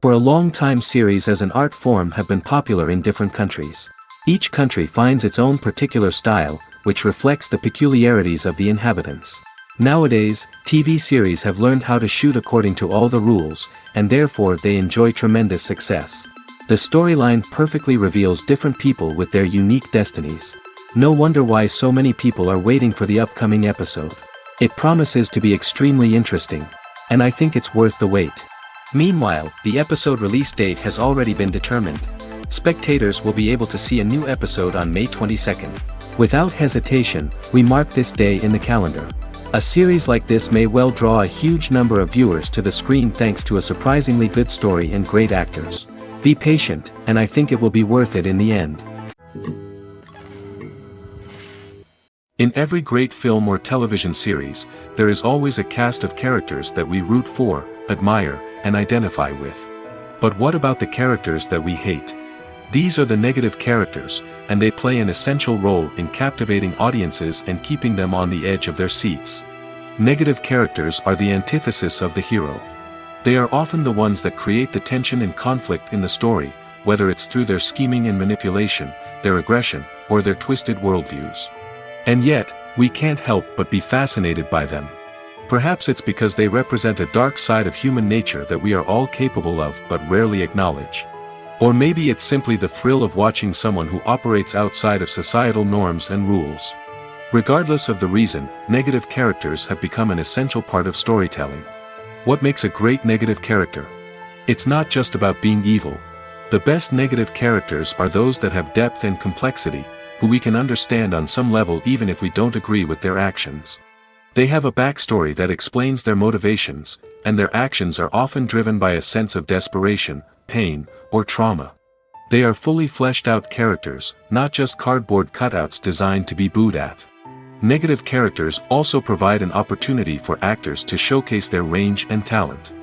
For a long time series as an art form have been popular in different countries. Each country finds its own particular style, which reflects the peculiarities of the inhabitants. Nowadays, TV series have learned how to shoot according to all the rules, and therefore they enjoy tremendous success. The storyline perfectly reveals different people with their unique destinies. No wonder why so many people are waiting for the upcoming episode. It promises to be extremely interesting, and I think it's worth the wait. Meanwhile, the episode release date has already been determined. Spectators will be able to see a new episode on May 22nd. Without hesitation, we mark this day in the calendar. A series like this may well draw a huge number of viewers to the screen thanks to a surprisingly good story and great actors. Be patient, and I think it will be worth it in the end. In every great film or television series, there is always a cast of characters that we root for, admire, and identify with. But what about the characters that we hate? These are the negative characters, and they play an essential role in captivating audiences and keeping them on the edge of their seats. Negative characters are the antithesis of the hero. They are often the ones that create the tension and conflict in the story, whether it's through their scheming and manipulation, their aggression, or their twisted worldviews. And yet, we can't help but be fascinated by them. Perhaps it's because they represent a dark side of human nature that we are all capable of but rarely acknowledge. Or maybe it's simply the thrill of watching someone who operates outside of societal norms and rules. Regardless of the reason, negative characters have become an essential part of storytelling. What makes a great negative character? It's not just about being evil. The best negative characters are those that have depth and complexity, who we can understand on some level even if we don't agree with their actions. They have a backstory that explains their motivations, and their actions are often driven by a sense of desperation, pain, or trauma. They are fully fleshed out characters, not just cardboard cutouts designed to be booed at. Negative characters also provide an opportunity for actors to showcase their range and talent.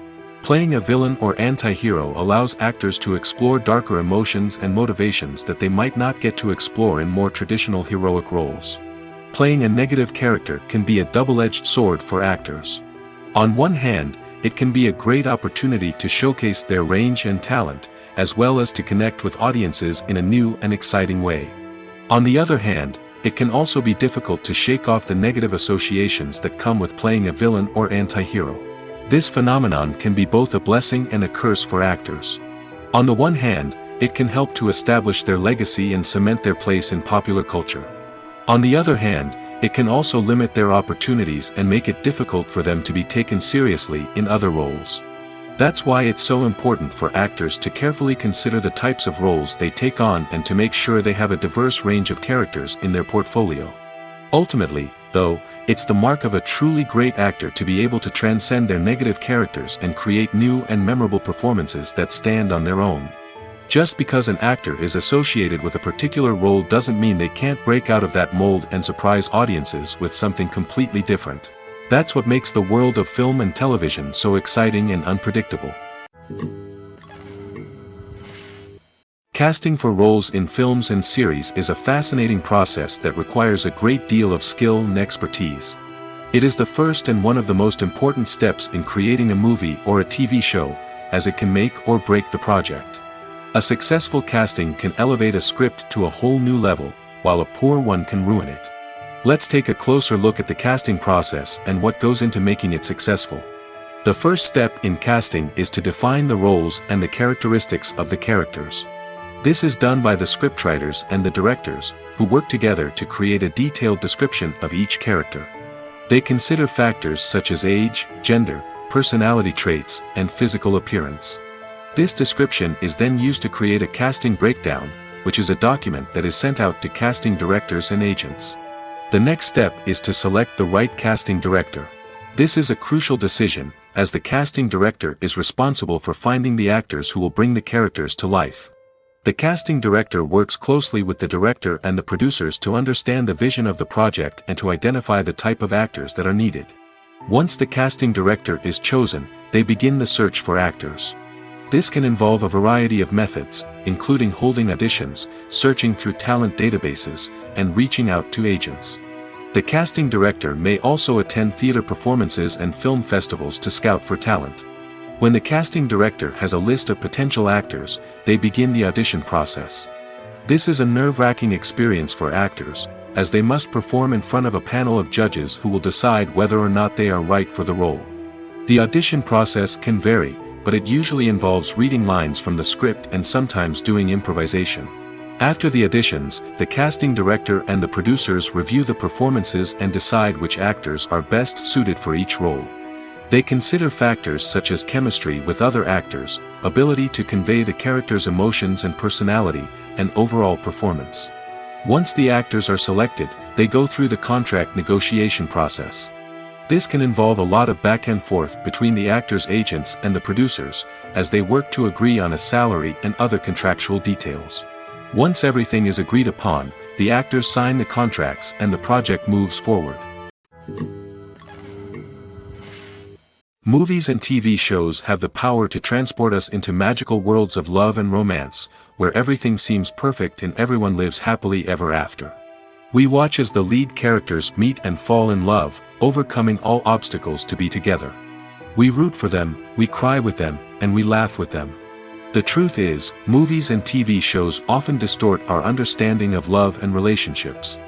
Playing a villain or anti-hero allows actors to explore darker emotions and motivations that they might not get to explore in more traditional heroic roles. Playing a negative character can be a double-edged sword for actors. On one hand, it can be a great opportunity to showcase their range and talent, as well as to connect with audiences in a new and exciting way. On the other hand, it can also be difficult to shake off the negative associations that come with playing a villain or anti-hero. This phenomenon can be both a blessing and a curse for actors. On the one hand, it can help to establish their legacy and cement their place in popular culture. On the other hand, it can also limit their opportunities and make it difficult for them to be taken seriously in other roles. That's why it's so important for actors to carefully consider the types of roles they take on and to make sure they have a diverse range of characters in their portfolio. Ultimately, though, it's the mark of a truly great actor to be able to transcend their negative characters and create new and memorable performances that stand on their own. Just because an actor is associated with a particular role doesn't mean they can't break out of that mold and surprise audiences with something completely different. That's what makes the world of film and television so exciting and unpredictable. Casting for roles in films and series is a fascinating process that requires a great deal of skill and expertise. It is the first and one of the most important steps in creating a movie or a TV show, as it can make or break the project. A successful casting can elevate a script to a whole new level, while a poor one can ruin it. Let's take a closer look at the casting process and what goes into making it successful. The first step in casting is to define the roles and the characteristics of the characters. This is done by the scriptwriters and the directors, who work together to create a detailed description of each character. They consider factors such as age, gender, personality traits, and physical appearance. This description is then used to create a casting breakdown, which is a document that is sent out to casting directors and agents. The next step is to select the right casting director. This is a crucial decision, as the casting director is responsible for finding the actors who will bring the characters to life. The casting director works closely with the director and the producers to understand the vision of the project and to identify the type of actors that are needed. Once the casting director is chosen, they begin the search for actors. This can involve a variety of methods, including holding auditions, searching through talent databases, and reaching out to agents. The casting director may also attend theater performances and film festivals to scout for talent. When the casting director has a list of potential actors, they begin the audition process. This is a nerve-wracking experience for actors, as they must perform in front of a panel of judges who will decide whether or not they are right for the role. The audition process can vary, but it usually involves reading lines from the script and sometimes doing improvisation. After the auditions, the casting director and the producers review the performances and decide which actors are best suited for each role. They consider factors such as chemistry with other actors, ability to convey the character's emotions and personality, and overall performance. Once the actors are selected, they go through the contract negotiation process. This can involve a lot of back and forth between the actors' agents and the producers, as they work to agree on a salary and other contractual details. Once everything is agreed upon, the actors sign the contracts and the project moves forward. Movies and TV shows have the power to transport us into magical worlds of love and romance, where everything seems perfect and everyone lives happily ever after. We watch as the lead characters meet and fall in love, overcoming all obstacles to be together. We root for them, we cry with them, and we laugh with them. The truth is, movies and TV shows often distort our understanding of love and relationships.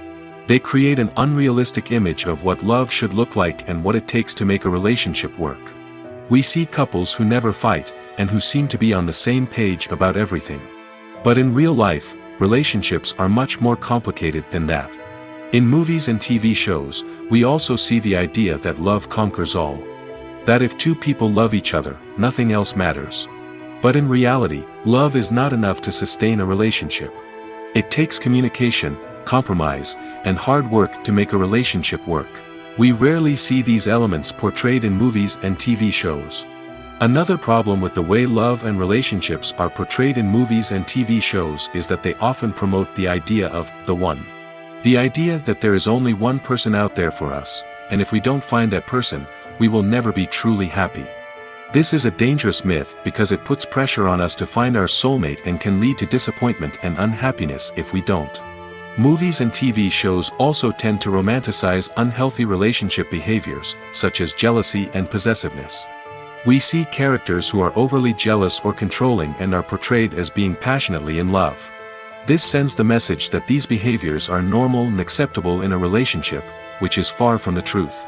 They create an unrealistic image of what love should look like and what it takes to make a relationship work. We see couples who never fight, and who seem to be on the same page about everything. But in real life, relationships are much more complicated than that. In movies and TV shows, we also see the idea that love conquers all. That if two people love each other, nothing else matters. But in reality, love is not enough to sustain a relationship. It takes communication, compromise, and hard work to make a relationship work. We rarely see these elements portrayed in movies and TV shows. Another problem with the way love and relationships are portrayed in movies and TV shows is that they often promote the idea of the one. The idea that there is only one person out there for us, and if we don't find that person, we will never be truly happy. This is a dangerous myth because it puts pressure on us to find our soulmate and can lead to disappointment and unhappiness if we don't. Movies and TV shows also tend to romanticize unhealthy relationship behaviors, such as jealousy and possessiveness. We see characters who are overly jealous or controlling and are portrayed as being passionately in love. This sends the message that these behaviors are normal and acceptable in a relationship, which is far from the truth.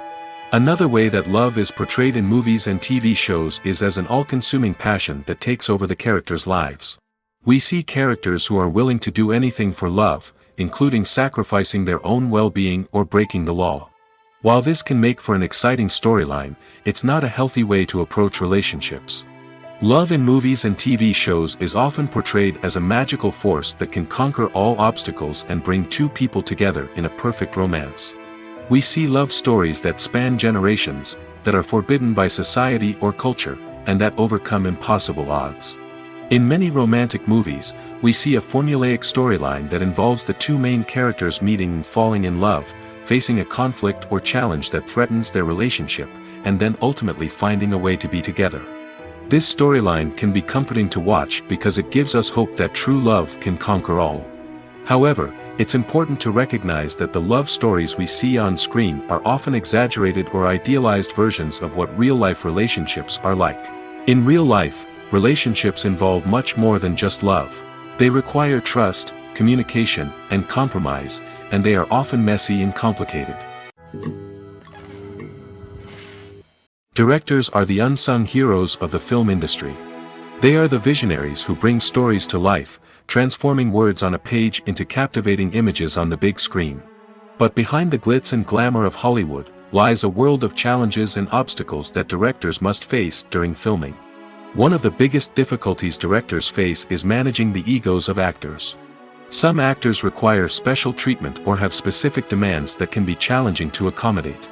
Another way that love is portrayed in movies and TV shows is as an all-consuming passion that takes over the characters' lives. We see characters who are willing to do anything for love, including sacrificing their own well-being or breaking the law. While this can make for an exciting storyline, it's not a healthy way to approach relationships. Love in movies and TV shows is often portrayed as a magical force that can conquer all obstacles and bring two people together in a perfect romance. We see love stories that span generations, that are forbidden by society or culture, and that overcome impossible odds. In many romantic movies, we see a formulaic storyline that involves the two main characters meeting and falling in love, facing a conflict or challenge that threatens their relationship, and then ultimately finding a way to be together. This storyline can be comforting to watch because it gives us hope that true love can conquer all. However, it's important to recognize that the love stories we see on screen are often exaggerated or idealized versions of what real-life relationships are like. In real life, relationships involve much more than just love. They require trust, communication, and compromise, and they are often messy and complicated. Directors are the unsung heroes of the film industry. They are the visionaries who bring stories to life, transforming words on a page into captivating images on the big screen. But behind the glitz and glamour of Hollywood, lies a world of challenges and obstacles that directors must face during filming. One of the biggest difficulties directors face is managing the egos of actors. Some actors require special treatment or have specific demands that can be challenging to accommodate.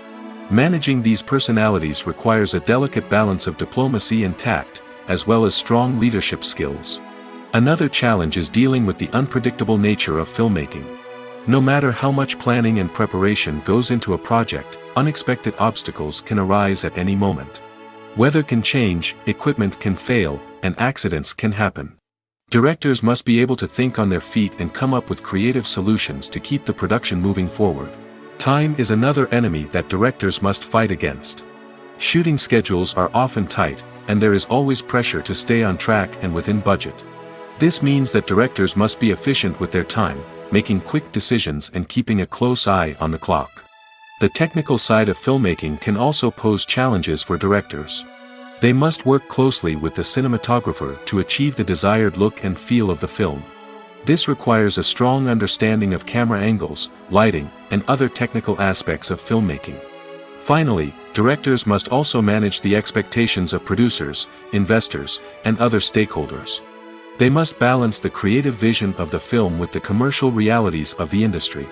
Managing these personalities requires a delicate balance of diplomacy and tact, as well as strong leadership skills. Another challenge is dealing with the unpredictable nature of filmmaking. No matter how much planning and preparation goes into a project, unexpected obstacles can arise at any moment. Weather can change, equipment can fail, and accidents can happen. Directors must be able to think on their feet and come up with creative solutions to keep the production moving forward. Time is another enemy that directors must fight against. Shooting schedules are often tight, and there is always pressure to stay on track and within budget. This means that directors must be efficient with their time, making quick decisions and keeping a close eye on the clock. The technical side of filmmaking can also pose challenges for directors. They must work closely with the cinematographer to achieve the desired look and feel of the film. This requires a strong understanding of camera angles, lighting, and other technical aspects of filmmaking. Finally, directors must also manage the expectations of producers, investors, and other stakeholders. They must balance the creative vision of the film with the commercial realities of the industry.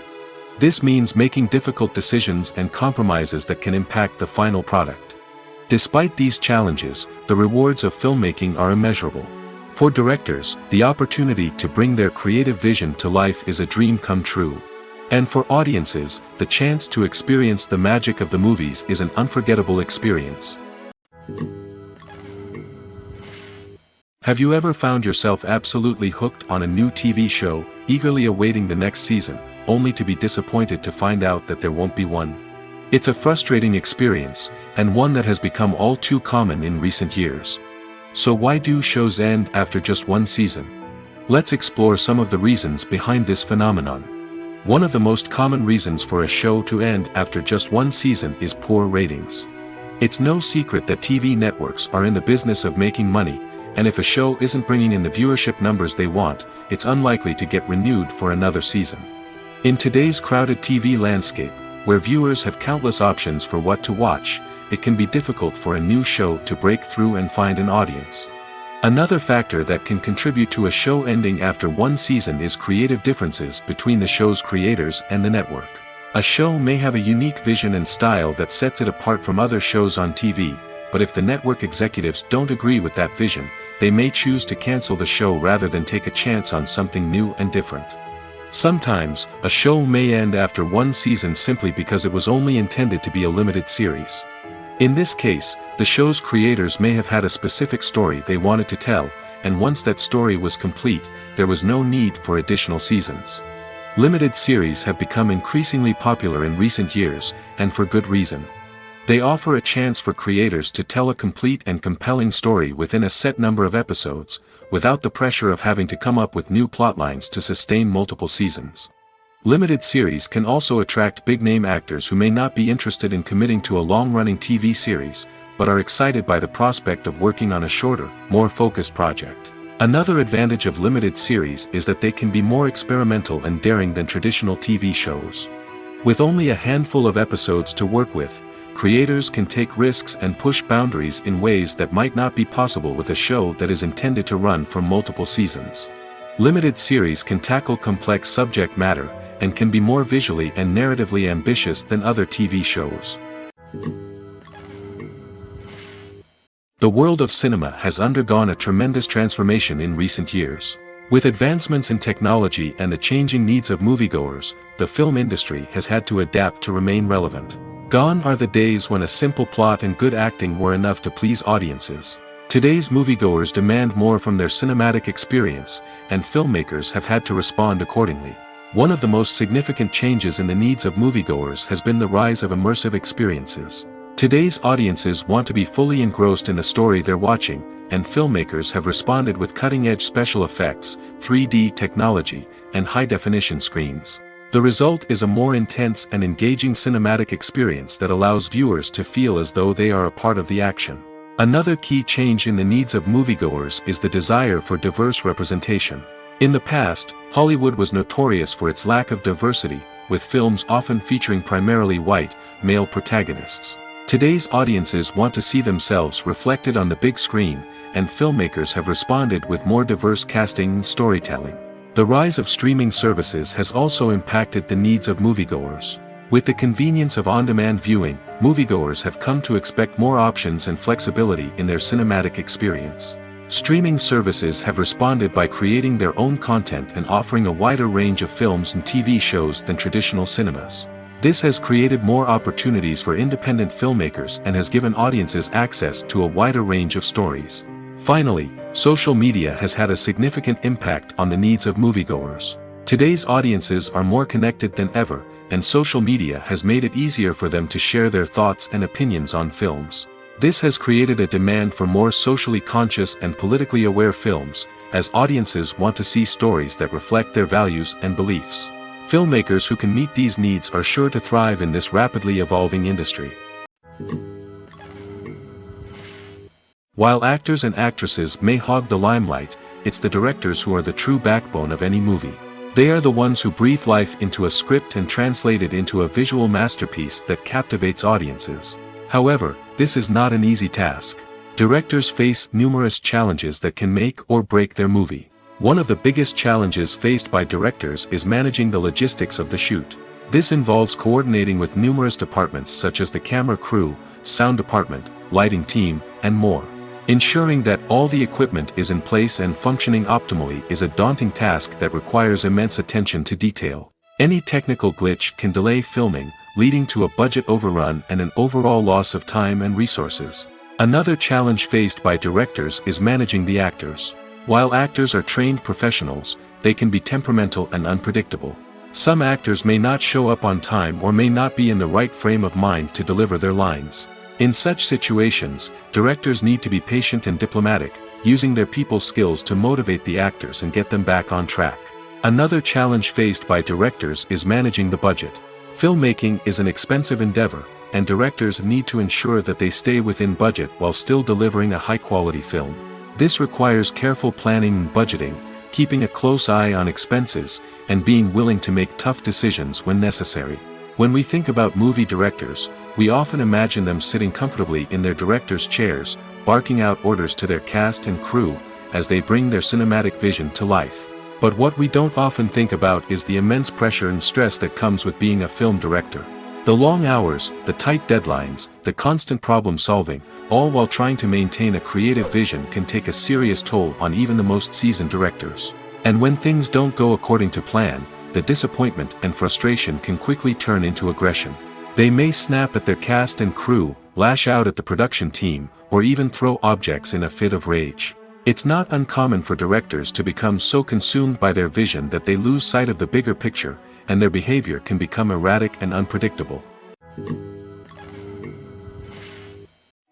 This means making difficult decisions and compromises that can impact the final product. Despite these challenges, the rewards of filmmaking are immeasurable. For directors, the opportunity to bring their creative vision to life is a dream come true. And for audiences, the chance to experience the magic of the movies is an unforgettable experience. Have you ever found yourself absolutely hooked on a new TV show, eagerly awaiting the next season, only to be disappointed to find out that there won't be one? It's a frustrating experience, and one that has become all too common in recent years. So why do shows end after just one season? Let's explore some of the reasons behind this phenomenon. One of the most common reasons for a show to end after just one season is poor ratings. It's no secret that TV networks are in the business of making money, and if a show isn't bringing in the viewership numbers they want, it's unlikely to get renewed for another season. In today's crowded TV landscape, where viewers have countless options for what to watch, it can be difficult for a new show to break through and find an audience. Another factor that can contribute to a show ending after one season is creative differences between the show's creators and the network. A show may have a unique vision and style that sets it apart from other shows on TV, but if the network executives don't agree with that vision, they may choose to cancel the show rather than take a chance on something new and different. Sometimes, a show may end after one season simply because it was only intended to be a limited series. In this case, the show's creators may have had a specific story they wanted to tell, and once that story was complete, there was no need for additional seasons. Limited series have become increasingly popular in recent years, and for good reason. They offer a chance for creators to tell a complete and compelling story within a set number of episodes, without the pressure of having to come up with new plotlines to sustain multiple seasons. Limited series can also attract big-name actors who may not be interested in committing to a long-running TV series, but are excited by the prospect of working on a shorter, more focused project. Another advantage of limited series is that they can be more experimental and daring than traditional TV shows. With only a handful of episodes to work with, creators can take risks and push boundaries in ways that might not be possible with a show that is intended to run for multiple seasons. Limited series can tackle complex subject matter, and can be more visually and narratively ambitious than other TV shows. The world of cinema has undergone a tremendous transformation in recent years. With advancements in technology and the changing needs of moviegoers, the film industry has had to adapt to remain relevant. Gone are the days when a simple plot and good acting were enough to please audiences. Today's moviegoers demand more from their cinematic experience, and filmmakers have had to respond accordingly. One of the most significant changes in the needs of moviegoers has been the rise of immersive experiences. Today's audiences want to be fully engrossed in the story they're watching, and filmmakers have responded with cutting-edge special effects, 3D technology, and high-definition screens. The result is a more intense and engaging cinematic experience that allows viewers to feel as though they are a part of the action. Another key change in the needs of moviegoers is the desire for diverse representation. In the past, Hollywood was notorious for its lack of diversity, with films often featuring primarily white, male protagonists. Today's audiences want to see themselves reflected on the big screen, and filmmakers have responded with more diverse casting and storytelling. The rise of streaming services has also impacted the needs of moviegoers. With the convenience of on-demand viewing, moviegoers have come to expect more options and flexibility in their cinematic experience. Streaming services have responded by creating their own content and offering a wider range of films and TV shows than traditional cinemas. This has created more opportunities for independent filmmakers and has given audiences access to a wider range of stories. Finally, social media has had a significant impact on the needs of moviegoers. Today's audiences are more connected than ever, and social media has made it easier for them to share their thoughts and opinions on films. This has created a demand for more socially conscious and politically aware films, as audiences want to see stories that reflect their values and beliefs. Filmmakers who can meet these needs are sure to thrive in this rapidly evolving industry. While actors and actresses may hog the limelight, it's the directors who are the true backbone of any movie. They are the ones who breathe life into a script and translate it into a visual masterpiece that captivates audiences. However, this is not an easy task. Directors face numerous challenges that can make or break their movie. One of the biggest challenges faced by directors is managing the logistics of the shoot. This involves coordinating with numerous departments such as the camera crew, sound department, lighting team, and more. Ensuring that all the equipment is in place and functioning optimally is a daunting task that requires immense attention to detail. Any technical glitch can delay filming, leading to a budget overrun and an overall loss of time and resources. Another challenge faced by directors is managing the actors. While actors are trained professionals, they can be temperamental and unpredictable. Some actors may not show up on time or may not be in the right frame of mind to deliver their lines. In such situations, directors need to be patient and diplomatic, using their people skills to motivate the actors and get them back on track. Another challenge faced by directors is managing the budget. Filmmaking is an expensive endeavor, and directors need to ensure that they stay within budget while still delivering a high-quality film. This requires careful planning and budgeting, keeping a close eye on expenses, and being willing to make tough decisions when necessary. When we think about movie directors, we often imagine them sitting comfortably in their director's chairs, barking out orders to their cast and crew, as they bring their cinematic vision to life. But what we don't often think about is the immense pressure and stress that comes with being a film director. The long hours, the tight deadlines, the constant problem solving, all while trying to maintain a creative vision can take a serious toll on even the most seasoned directors. And when things don't go according to plan, the disappointment and frustration can quickly turn into aggression. They may snap at their cast and crew, lash out at the production team, or even throw objects in a fit of rage. It's not uncommon for directors to become so consumed by their vision that they lose sight of the bigger picture, and their behavior can become erratic and unpredictable.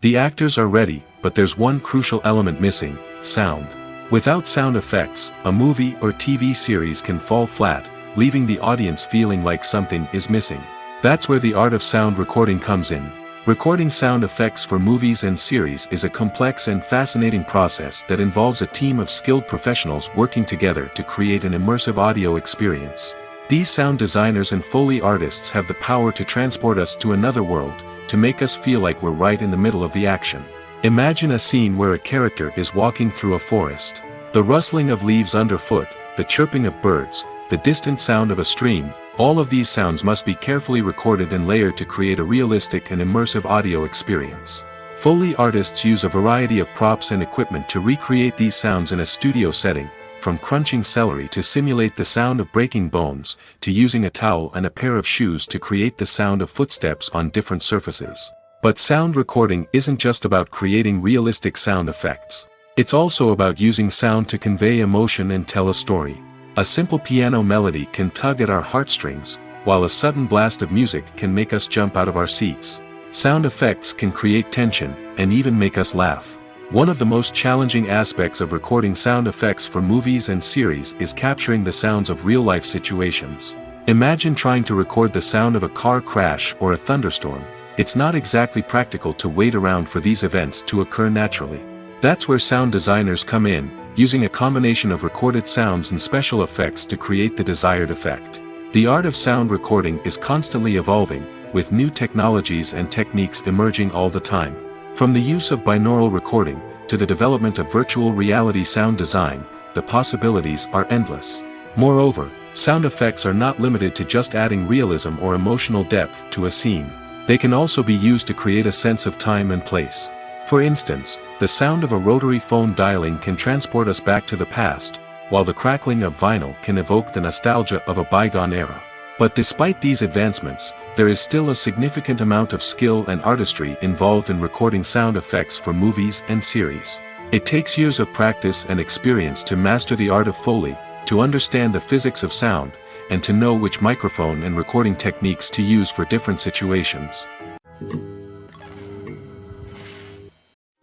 The actors are ready, but there's one crucial element missing: sound. Without sound effects, a movie or TV series can fall flat, leaving the audience feeling like something is missing. That's where the art of sound recording comes in. Recording sound effects for movies and series is a complex and fascinating process that involves a team of skilled professionals working together to create an immersive audio experience. These sound designers and Foley artists have the power to transport us to another world, to make us feel like we're right in the middle of the action. Imagine a scene where a character is walking through a forest. The rustling of leaves underfoot, the chirping of birds, the distant sound of a stream, all of these sounds must be carefully recorded and layered to create a realistic and immersive audio experience. Foley artists use a variety of props and equipment to recreate these sounds in a studio setting, from crunching celery to simulate the sound of breaking bones, to using a towel and a pair of shoes to create the sound of footsteps on different surfaces. But sound recording isn't just about creating realistic sound effects. It's also about using sound to convey emotion and tell a story. A simple piano melody can tug at our heartstrings, while a sudden blast of music can make us jump out of our seats. Sound effects can create tension, and even make us laugh. One of the most challenging aspects of recording sound effects for movies and series is capturing the sounds of real-life situations. Imagine trying to record the sound of a car crash or a thunderstorm. It's not exactly practical to wait around for these events to occur naturally. That's where sound designers come in, using a combination of recorded sounds and special effects to create the desired effect. The art of sound recording is constantly evolving, with new technologies and techniques emerging all the time. From the use of binaural recording, to the development of virtual reality sound design, the possibilities are endless. Moreover, sound effects are not limited to just adding realism or emotional depth to a scene. They can also be used to create a sense of time and place. For instance, the sound of a rotary phone dialing can transport us back to the past, while the crackling of vinyl can evoke the nostalgia of a bygone era. But despite these advancements, there is still a significant amount of skill and artistry involved in recording sound effects for movies and series. It takes years of practice and experience to master the art of Foley, to understand the physics of sound, and to know which microphone and recording techniques to use for different situations.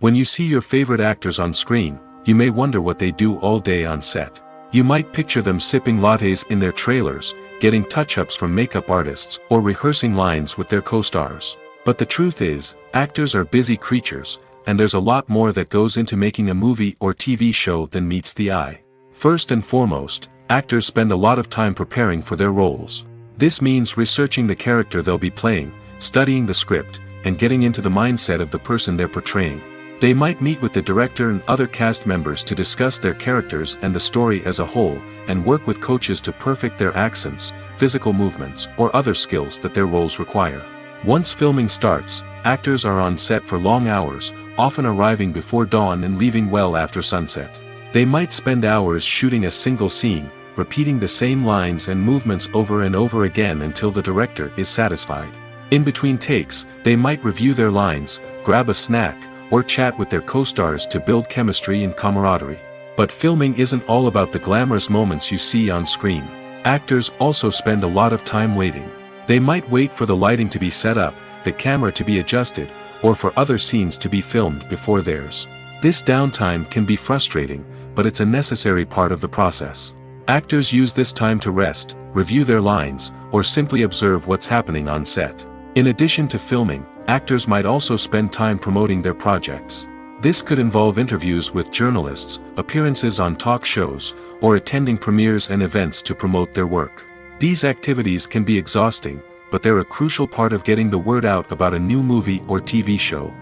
When you see your favorite actors on screen, you may wonder what they do all day on set. You might picture them sipping lattes in their trailers, getting touch-ups from makeup artists, or rehearsing lines with their co-stars. But the truth is, actors are busy creatures, and there's a lot more that goes into making a movie or TV show than meets the eye. First and foremost, actors spend a lot of time preparing for their roles. This means researching the character they'll be playing, studying the script, and getting into the mindset of the person they're portraying. They might meet with the director and other cast members to discuss their characters and the story as a whole, and work with coaches to perfect their accents, physical movements, or other skills that their roles require. Once filming starts, actors are on set for long hours, often arriving before dawn and leaving well after sunset. They might spend hours shooting a single scene, repeating the same lines and movements over and over again until the director is satisfied. In between takes, they might review their lines, grab a snack, or chat with their co-stars to build chemistry and camaraderie. But filming isn't all about the glamorous moments you see on screen. Actors also spend a lot of time waiting. They might wait for the lighting to be set up, the camera to be adjusted, or for other scenes to be filmed before theirs. This downtime can be frustrating, but it's a necessary part of the process. Actors use this time to rest, review their lines, or simply observe what's happening on set. In addition to filming, actors might also spend time promoting their projects. This could involve interviews with journalists, appearances on talk shows, or attending premieres and events to promote their work. These activities can be exhausting, but they're a crucial part of getting the word out about a new movie or TV show.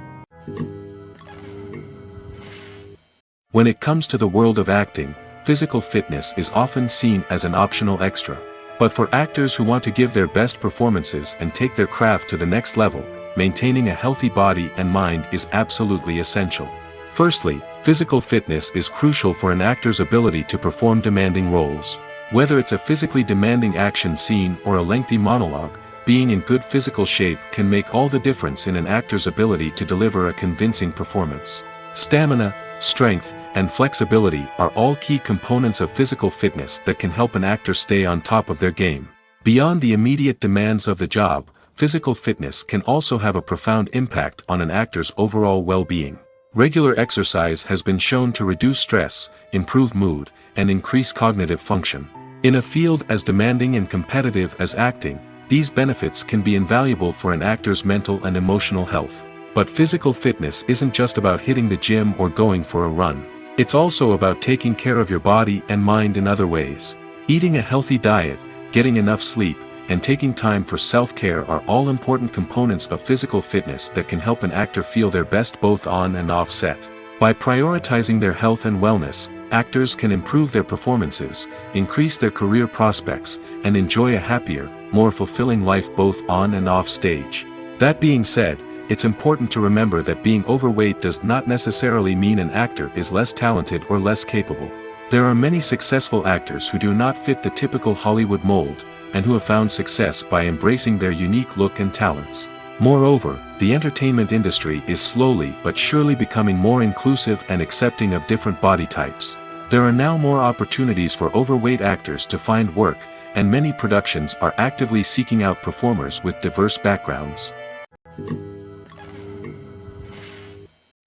When it comes to the world of acting, physical fitness is often seen as an optional extra. But for actors who want to give their best performances and take their craft to the next level, maintaining a healthy body and mind is absolutely essential. Firstly, physical fitness is crucial for an actor's ability to perform demanding roles. Whether it's a physically demanding action scene or a lengthy monologue, being in good physical shape can make all the difference in an actor's ability to deliver a convincing performance. Stamina, strength, and flexibility are all key components of physical fitness that can help an actor stay on top of their game. Beyond the immediate demands of the job, physical fitness can also have a profound impact on an actor's overall well-being. Regular exercise has been shown to reduce stress, improve mood, and increase cognitive function. In a field as demanding and competitive as acting, these benefits can be invaluable for an actor's mental and emotional health. But physical fitness isn't just about hitting the gym or going for a run. It's also about taking care of your body and mind in other ways. Eating a healthy diet, getting enough sleep, and taking time for self-care are all important components of physical fitness that can help an actor feel their best both on and off set. By prioritizing their health and wellness, actors can improve their performances, increase their career prospects, and enjoy a happier, more fulfilling life both on and off stage. That being said, it's important to remember that being overweight does not necessarily mean an actor is less talented or less capable. There are many successful actors who do not fit the typical Hollywood mold, and who have found success by embracing their unique look and talents. Moreover, the entertainment industry is slowly but surely becoming more inclusive and accepting of different body types. There are now more opportunities for overweight actors to find work, and many productions are actively seeking out performers with diverse backgrounds.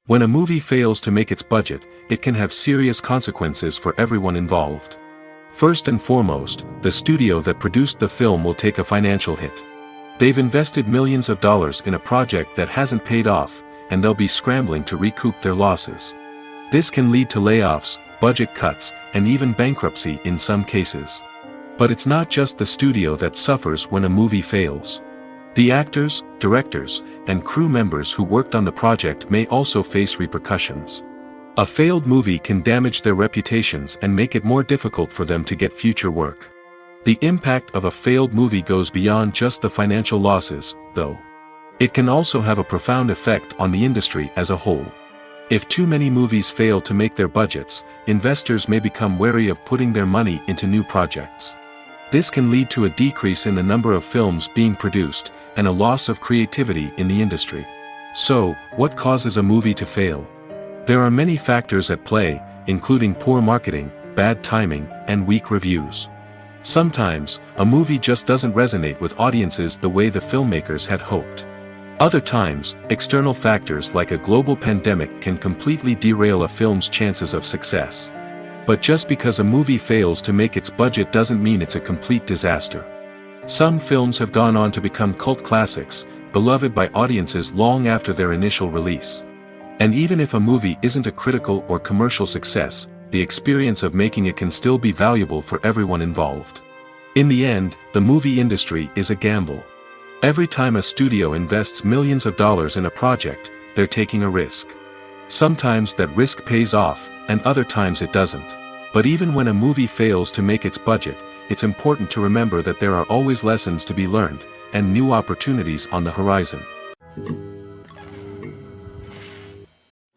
When a movie fails to make its budget, it can have serious consequences for everyone involved. First and foremost, the studio that produced the film will take a financial hit. They've invested millions of dollars in a project that hasn't paid off, and they'll be scrambling to recoup their losses. This can lead to layoffs, budget cuts, and even bankruptcy in some cases. But it's not just the studio that suffers when a movie fails. The actors, directors, and crew members who worked on the project may also face repercussions. A failed movie can damage their reputations and make it more difficult for them to get future work. The impact of a failed movie goes beyond just the financial losses, though. It can also have a profound effect on the industry as a whole. If too many movies fail to make their budgets, investors may become wary of putting their money into new projects. This can lead to a decrease in the number of films being produced, and a loss of creativity in the industry. So, what causes a movie to fail? There are many factors at play, including poor marketing, bad timing, and weak reviews. Sometimes, a movie just doesn't resonate with audiences the way the filmmakers had hoped. Other times, external factors like a global pandemic can completely derail a film's chances of success. But just because a movie fails to make its budget doesn't mean it's a complete disaster. Some films have gone on to become cult classics, beloved by audiences long after their initial release. And even if a movie isn't a critical or commercial success, the experience of making it can still be valuable for everyone involved. In the end, the movie industry is a gamble. Every time a studio invests millions of dollars in a project, they're taking a risk. Sometimes that risk pays off, and other times it doesn't. But even when a movie fails to make its budget, it's important to remember that there are always lessons to be learned, and new opportunities on the horizon.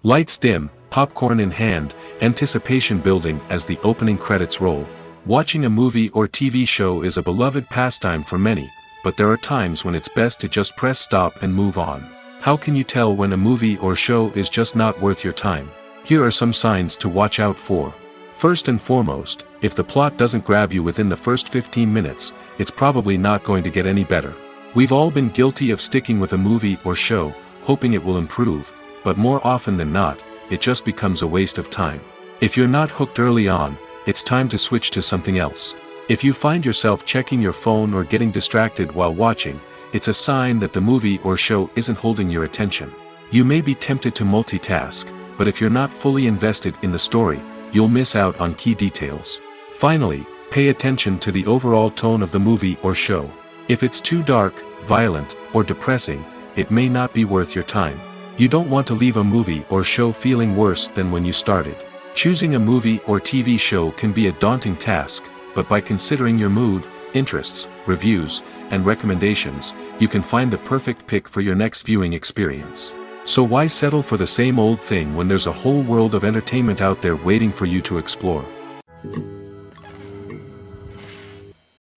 Lights dim, popcorn in hand, anticipation building as the opening credits roll. Watching a movie or TV show is a beloved pastime for many, but there are times when it's best to just press stop and move on. How can you tell when a movie or show is just not worth your time? Here are some signs to watch out for. First and foremost, if the plot doesn't grab you within the first 15 minutes, it's probably not going to get any better. We've all been guilty of sticking with a movie or show, hoping it will improve, but more often than not, it just becomes a waste of time. If you're not hooked early on, it's time to switch to something else. If you find yourself checking your phone or getting distracted while watching, it's a sign that the movie or show isn't holding your attention. You may be tempted to multitask, but if you're not fully invested in the story, you'll miss out on key details. Finally, pay attention to the overall tone of the movie or show. If it's too dark, violent, or depressing, it may not be worth your time. You don't want to leave a movie or show feeling worse than when you started. Choosing a movie or TV show can be a daunting task, but by considering your mood, interests, reviews, and recommendations, you can find the perfect pick for your next viewing experience. So why settle for the same old thing when there's a whole world of entertainment out there waiting for you to explore?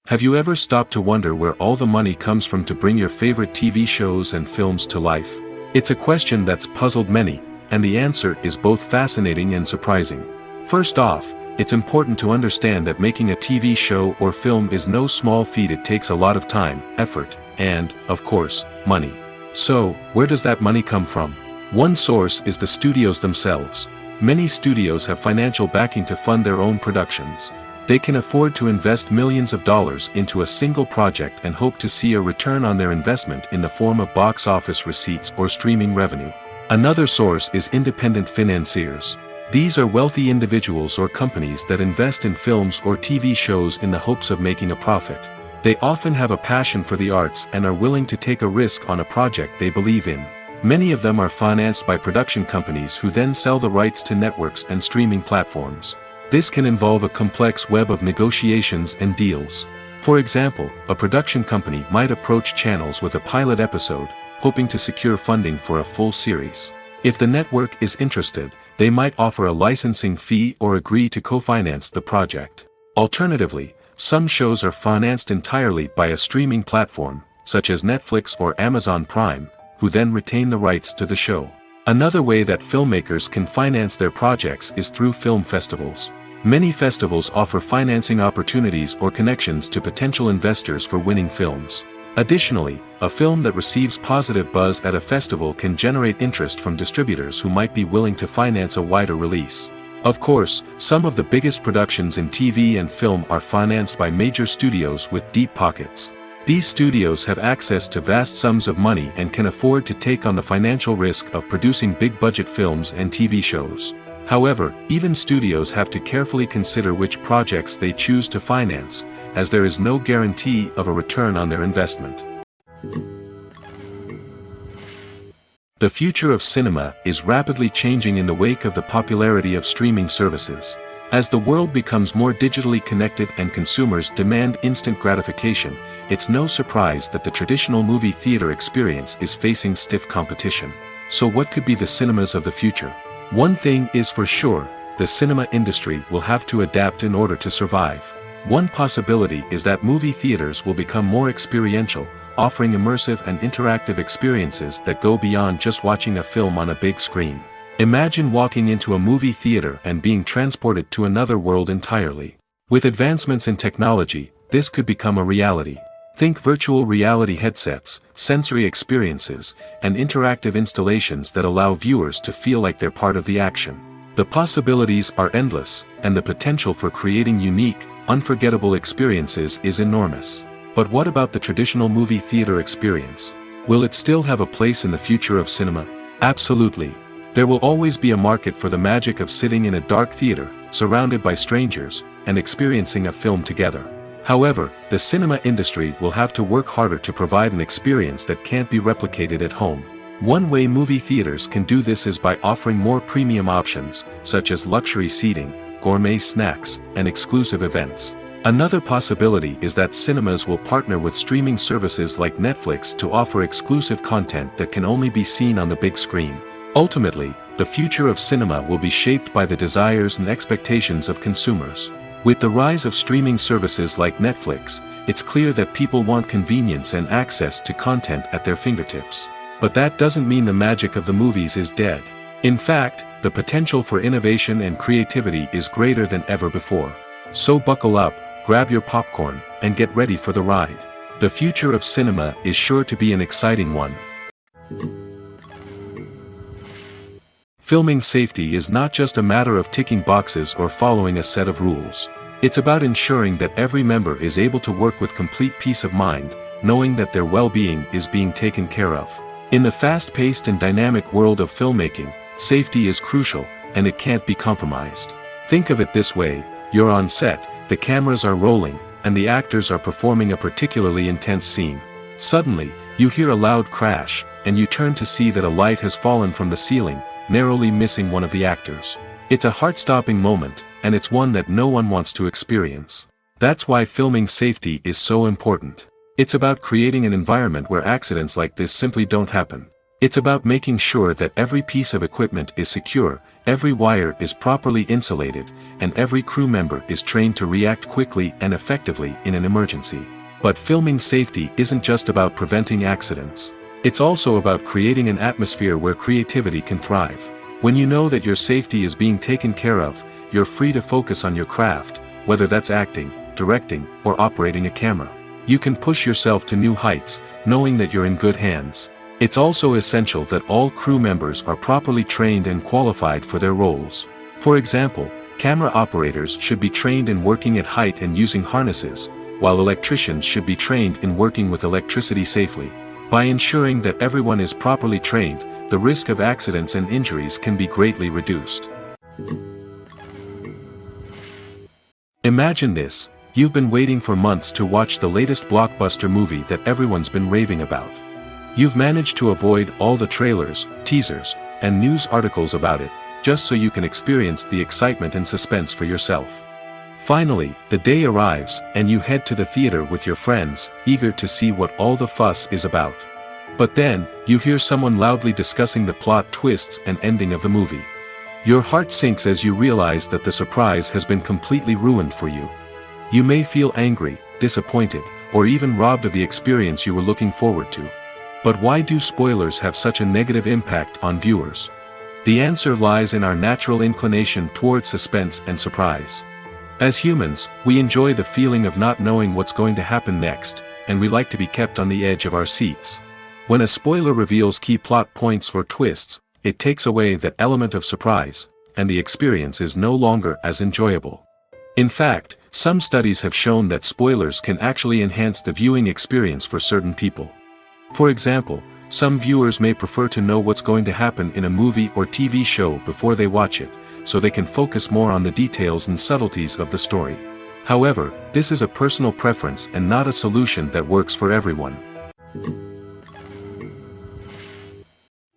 Have you ever stopped to wonder where all the money comes from to bring your favorite TV shows and films to life? It's a question that's puzzled many, and the answer is both fascinating and surprising. First off, it's important to understand that making a TV show or film is no small feat. It takes a lot of time, effort, and, of course, money. So, where does that money come from? One source is the studios themselves. Many studios have financial backing to fund their own productions. They can afford to invest millions of dollars into a single project and hope to see a return on their investment in the form of box office receipts or streaming revenue. Another source is independent financiers. These are wealthy individuals or companies that invest in films or TV shows in the hopes of making a profit. They often have a passion for the arts and are willing to take a risk on a project they believe in. Many of them are financed by production companies who then sell the rights to networks and streaming platforms. This can involve a complex web of negotiations and deals. For example, a production company might approach channels with a pilot episode, hoping to secure funding for a full series. If the network is interested, they might offer a licensing fee or agree to co-finance the project. Alternatively, some shows are financed entirely by a streaming platform, such as Netflix or Amazon Prime, who then retain the rights to the show. Another way that filmmakers can finance their projects is through film festivals. Many festivals offer financing opportunities or connections to potential investors for winning films. Additionally, a film that receives positive buzz at a festival can generate interest from distributors who might be willing to finance a wider release. Of course, some of the biggest productions in TV and film are financed by major studios with deep pockets. These studios have access to vast sums of money and can afford to take on the financial risk of producing big-budget films and TV shows. However, even studios have to carefully consider which projects they choose to finance, as there is no guarantee of a return on their investment. The future of cinema is rapidly changing in the wake of the popularity of streaming services. As the world becomes more digitally connected and consumers demand instant gratification, it's no surprise that the traditional movie theater experience is facing stiff competition. So what could be the cinemas of the future? One thing is for sure, the cinema industry will have to adapt in order to survive. One possibility is that movie theaters will become more experiential, offering immersive and interactive experiences that go beyond just watching a film on a big screen. Imagine walking into a movie theater and being transported to another world entirely. With advancements in technology, this could become a reality. Think virtual reality headsets, sensory experiences, and interactive installations that allow viewers to feel like they're part of the action. The possibilities are endless, and the potential for creating unique, unforgettable experiences is enormous. But what about the traditional movie theater experience? Will it still have a place in the future of cinema? Absolutely. There will always be a market for the magic of sitting in a dark theater, surrounded by strangers, and experiencing a film together. However, the cinema industry will have to work harder to provide an experience that can't be replicated at home. One way movie theaters can do this is by offering more premium options, such as luxury seating, gourmet snacks, and exclusive events. Another possibility is that cinemas will partner with streaming services like Netflix to offer exclusive content that can only be seen on the big screen. Ultimately, the future of cinema will be shaped by the desires and expectations of consumers. With the rise of streaming services like Netflix, it's clear that people want convenience and access to content at their fingertips. But that doesn't mean the magic of the movies is dead. In fact, the potential for innovation and creativity is greater than ever before. So buckle up, grab your popcorn, and get ready for the ride. The future of cinema is sure to be an exciting one. Filming safety is not just a matter of ticking boxes or following a set of rules. It's about ensuring that every member is able to work with complete peace of mind, knowing that their well-being is being taken care of. In the fast-paced and dynamic world of filmmaking, safety is crucial, and it can't be compromised. Think of it this way: you're on set, the cameras are rolling, and the actors are performing a particularly intense scene. Suddenly, you hear a loud crash, and you turn to see that a light has fallen from the ceiling, narrowly missing one of the actors. It's a heart-stopping moment, and it's one that no one wants to experience. That's why filming safety is so important. It's about creating an environment where accidents like this simply don't happen. It's about making sure that every piece of equipment is secure, every wire is properly insulated, and every crew member is trained to react quickly and effectively in an emergency. But filming safety isn't just about preventing accidents. It's also about creating an atmosphere where creativity can thrive. When you know that your safety is being taken care of, you're free to focus on your craft, whether that's acting, directing, or operating a camera. You can push yourself to new heights, knowing that you're in good hands. It's also essential that all crew members are properly trained and qualified for their roles. For example, camera operators should be trained in working at height and using harnesses, while electricians should be trained in working with electricity safely. By ensuring that everyone is properly trained, the risk of accidents and injuries can be greatly reduced. Imagine this: you've been waiting for months to watch the latest blockbuster movie that everyone's been raving about. You've managed to avoid all the trailers, teasers, and news articles about it, just so you can experience the excitement and suspense for yourself. Finally, the day arrives, and you head to the theater with your friends, eager to see what all the fuss is about. But then, you hear someone loudly discussing the plot twists and ending of the movie. Your heart sinks as you realize that the surprise has been completely ruined for you. You may feel angry, disappointed, or even robbed of the experience you were looking forward to. But why do spoilers have such a negative impact on viewers? The answer lies in our natural inclination towards suspense and surprise. As humans, we enjoy the feeling of not knowing what's going to happen next, and we like to be kept on the edge of our seats. When a spoiler reveals key plot points or twists, it takes away that element of surprise, and the experience is no longer as enjoyable. In fact, some studies have shown that spoilers can actually enhance the viewing experience for certain people. For example, some viewers may prefer to know what's going to happen in a movie or TV show before they watch it, so they can focus more on the details and subtleties of the story. However, this is a personal preference and not a solution that works for everyone.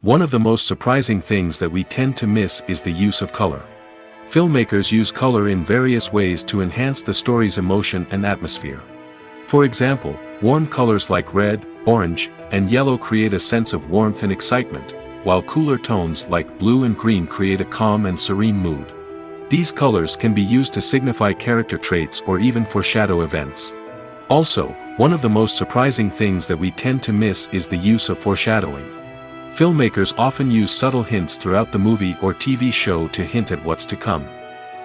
One of the most surprising things that we tend to miss is the use of color. Filmmakers use color in various ways to enhance the story's emotion and atmosphere. For example, warm colors like red, orange, and yellow create a sense of warmth and excitement, while cooler tones like blue and green create a calm and serene mood. These colors can be used to signify character traits or even foreshadow events. Also, one of the most surprising things that we tend to miss is the use of foreshadowing. Filmmakers often use subtle hints throughout the movie or TV show to hint at what's to come.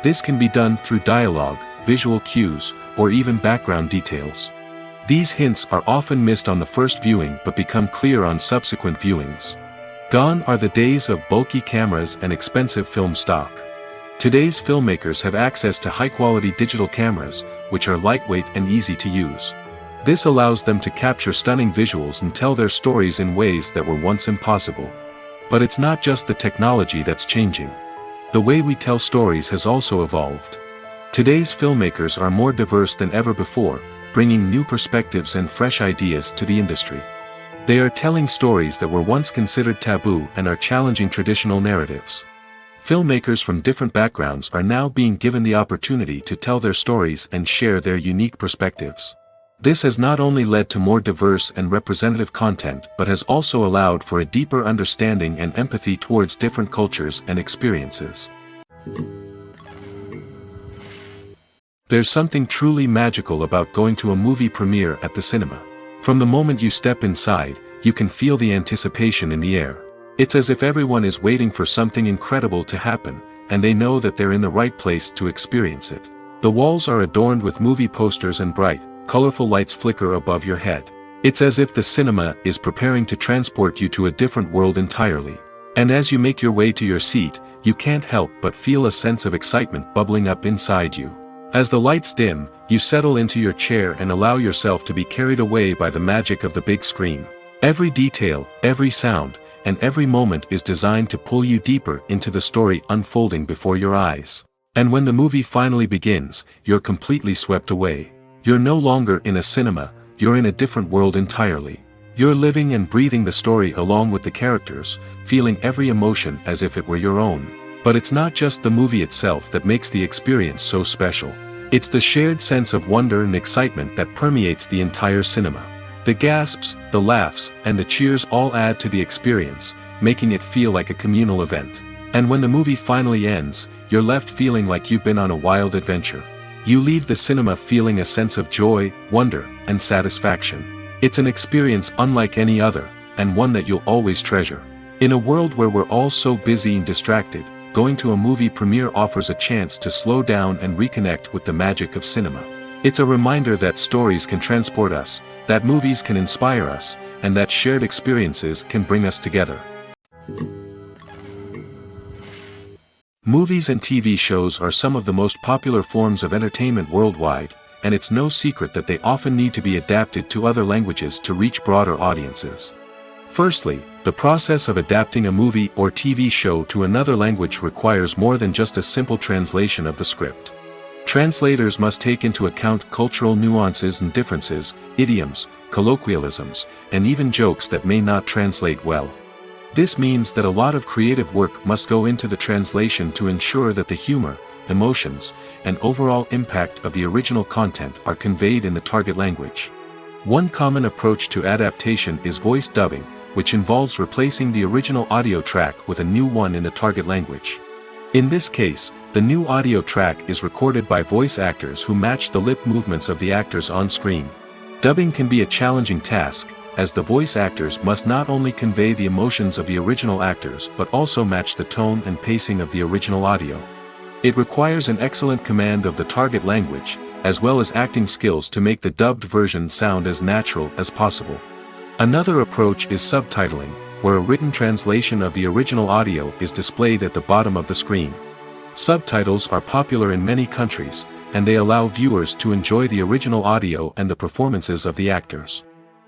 This can be done through dialogue, visual cues, or even background details. These hints are often missed on the first viewing but become clear on subsequent viewings. Gone are the days of bulky cameras and expensive film stock. Today's filmmakers have access to high-quality digital cameras, which are lightweight and easy to use. This allows them to capture stunning visuals and tell their stories in ways that were once impossible. But it's not just the technology that's changing. The way we tell stories has also evolved. Today's filmmakers are more diverse than ever before, bringing new perspectives and fresh ideas to the industry. They are telling stories that were once considered taboo and are challenging traditional narratives. Filmmakers from different backgrounds are now being given the opportunity to tell their stories and share their unique perspectives. This has not only led to more diverse and representative content but has also allowed for a deeper understanding and empathy towards different cultures and experiences. There's something truly magical about going to a movie premiere at the cinema. From the moment you step inside, you can feel the anticipation in the air. It's as if everyone is waiting for something incredible to happen, and they know that they're in the right place to experience it. The walls are adorned with movie posters and bright, colorful lights flicker above your head. It's as if the cinema is preparing to transport you to a different world entirely. And as you make your way to your seat, you can't help but feel a sense of excitement bubbling up inside you. As the lights dim, you settle into your chair and allow yourself to be carried away by the magic of the big screen. Every detail, every sound, and every moment is designed to pull you deeper into the story unfolding before your eyes. And when the movie finally begins, you're completely swept away. You're no longer in a cinema, you're in a different world entirely. You're living and breathing the story along with the characters, feeling every emotion as if it were your own. But it's not just the movie itself that makes the experience so special. It's the shared sense of wonder and excitement that permeates the entire cinema. The gasps, the laughs, and the cheers all add to the experience, making it feel like a communal event. And when the movie finally ends, you're left feeling like you've been on a wild adventure. You leave the cinema feeling a sense of joy, wonder, and satisfaction. It's an experience unlike any other, and one that you'll always treasure. In a world where we're all so busy and distracted, going to a movie premiere offers a chance to slow down and reconnect with the magic of cinema. It's a reminder that stories can transport us, that movies can inspire us, and that shared experiences can bring us together. Movies and TV shows are some of the most popular forms of entertainment worldwide, and it's no secret that they often need to be adapted to other languages to reach broader audiences. Firstly, the process of adapting a movie or TV show to another language requires more than just a simple translation of the script. Translators must take into account cultural nuances and differences, idioms, colloquialisms, and even jokes that may not translate well. This means that a lot of creative work must go into the translation to ensure that the humor, emotions, and overall impact of the original content are conveyed in the target language. One common approach to adaptation is voice dubbing, which involves replacing the original audio track with a new one in the target language. In this case, the new audio track is recorded by voice actors who match the lip movements of the actors on screen. Dubbing can be a challenging task, as the voice actors must not only convey the emotions of the original actors but also match the tone and pacing of the original audio. It requires an excellent command of the target language, as well as acting skills to make the dubbed version sound as natural as possible. Another approach is subtitling, where a written translation of the original audio is displayed at the bottom of the screen. Subtitles are popular in many countries, and they allow viewers to enjoy the original audio and the performances of the actors.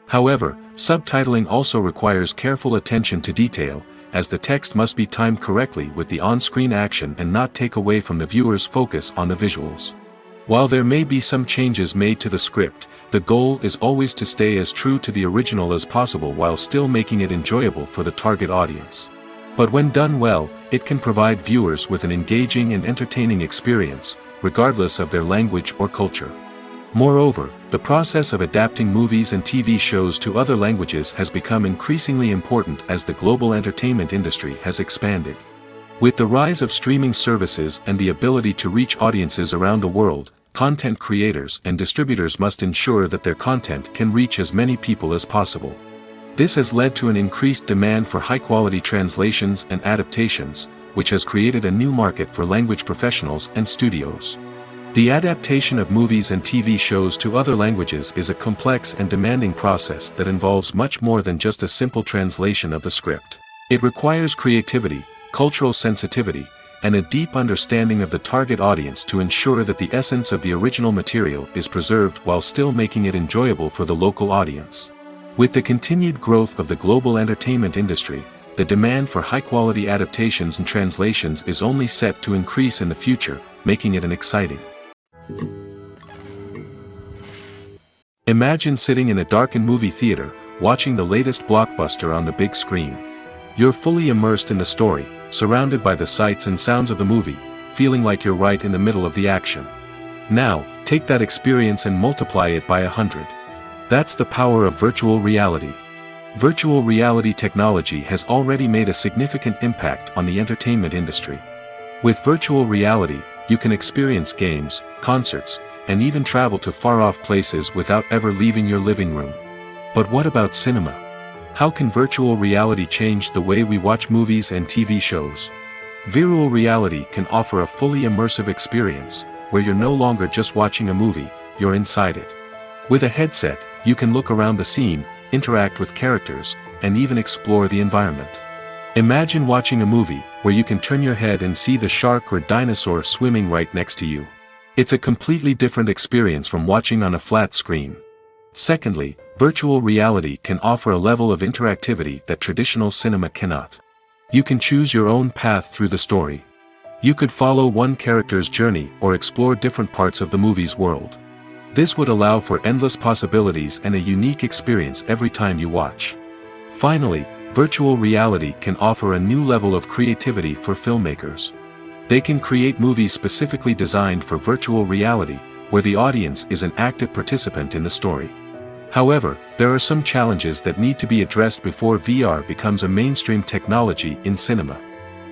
However, subtitling also requires careful attention to detail, as the text must be timed correctly with the on-screen action and not take away from the viewer's focus on the visuals. While there may be some changes made to the script, the goal is always to stay as true to the original as possible while still making it enjoyable for the target audience. But when done well, it can provide viewers with an engaging and entertaining experience, regardless of their language or culture. Moreover, the process of adapting movies and TV shows to other languages has become increasingly important as the global entertainment industry has expanded. With the rise of streaming services and the ability to reach audiences around the world, content creators and distributors must ensure that their content can reach as many people as possible. This has led to an increased demand for high-quality translations and adaptations, which has created a new market for language professionals and studios. The adaptation of movies and TV shows to other languages is a complex and demanding process that involves much more than just a simple translation of the script. It requires creativity, cultural sensitivity, and a deep understanding of the target audience to ensure that the essence of the original material is preserved while still making it enjoyable for the local audience. With the continued growth of the global entertainment industry, the demand for high-quality adaptations and translations is only set to increase in the future, making it an exciting. Imagine sitting in a darkened movie theater, watching the latest blockbuster on the big screen. You're fully immersed in the story, surrounded by the sights and sounds of the movie, feeling like you're right in the middle of the action. Now, take that experience and multiply it by 100. That's the power of virtual reality. Virtual reality technology has already made a significant impact on the entertainment industry. With virtual reality, you can experience games, concerts, and even travel to far-off places without ever leaving your living room. But what about cinema? How can virtual reality change the way we watch movies and TV shows? Virtual reality can offer a fully immersive experience, where you're no longer just watching a movie, you're inside it. With a headset, you can look around the scene, interact with characters, and even explore the environment. Imagine watching a movie where you can turn your head and see the shark or dinosaur swimming right next to you. It's a completely different experience from watching on a flat screen. Secondly, virtual reality can offer a level of interactivity that traditional cinema cannot. You can choose your own path through the story. You could follow one character's journey or explore different parts of the movie's world. This would allow for endless possibilities and a unique experience every time you watch. Finally, virtual reality can offer a new level of creativity for filmmakers. They can create movies specifically designed for virtual reality, where the audience is an active participant in the story. However, there are some challenges that need to be addressed before VR becomes a mainstream technology in cinema.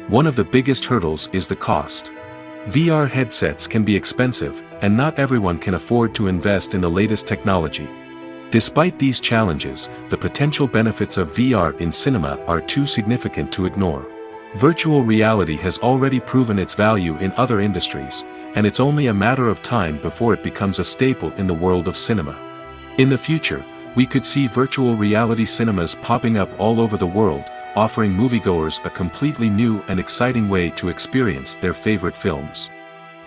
One of the biggest hurdles is the cost. VR headsets can be expensive, and not everyone can afford to invest in the latest technology. Despite these challenges, the potential benefits of VR in cinema are too significant to ignore. Virtual reality has already proven its value in other industries, and it's only a matter of time before it becomes a staple in the world of cinema. In the future, we could see virtual reality cinemas popping up all over the world, offering moviegoers a completely new and exciting way to experience their favorite films.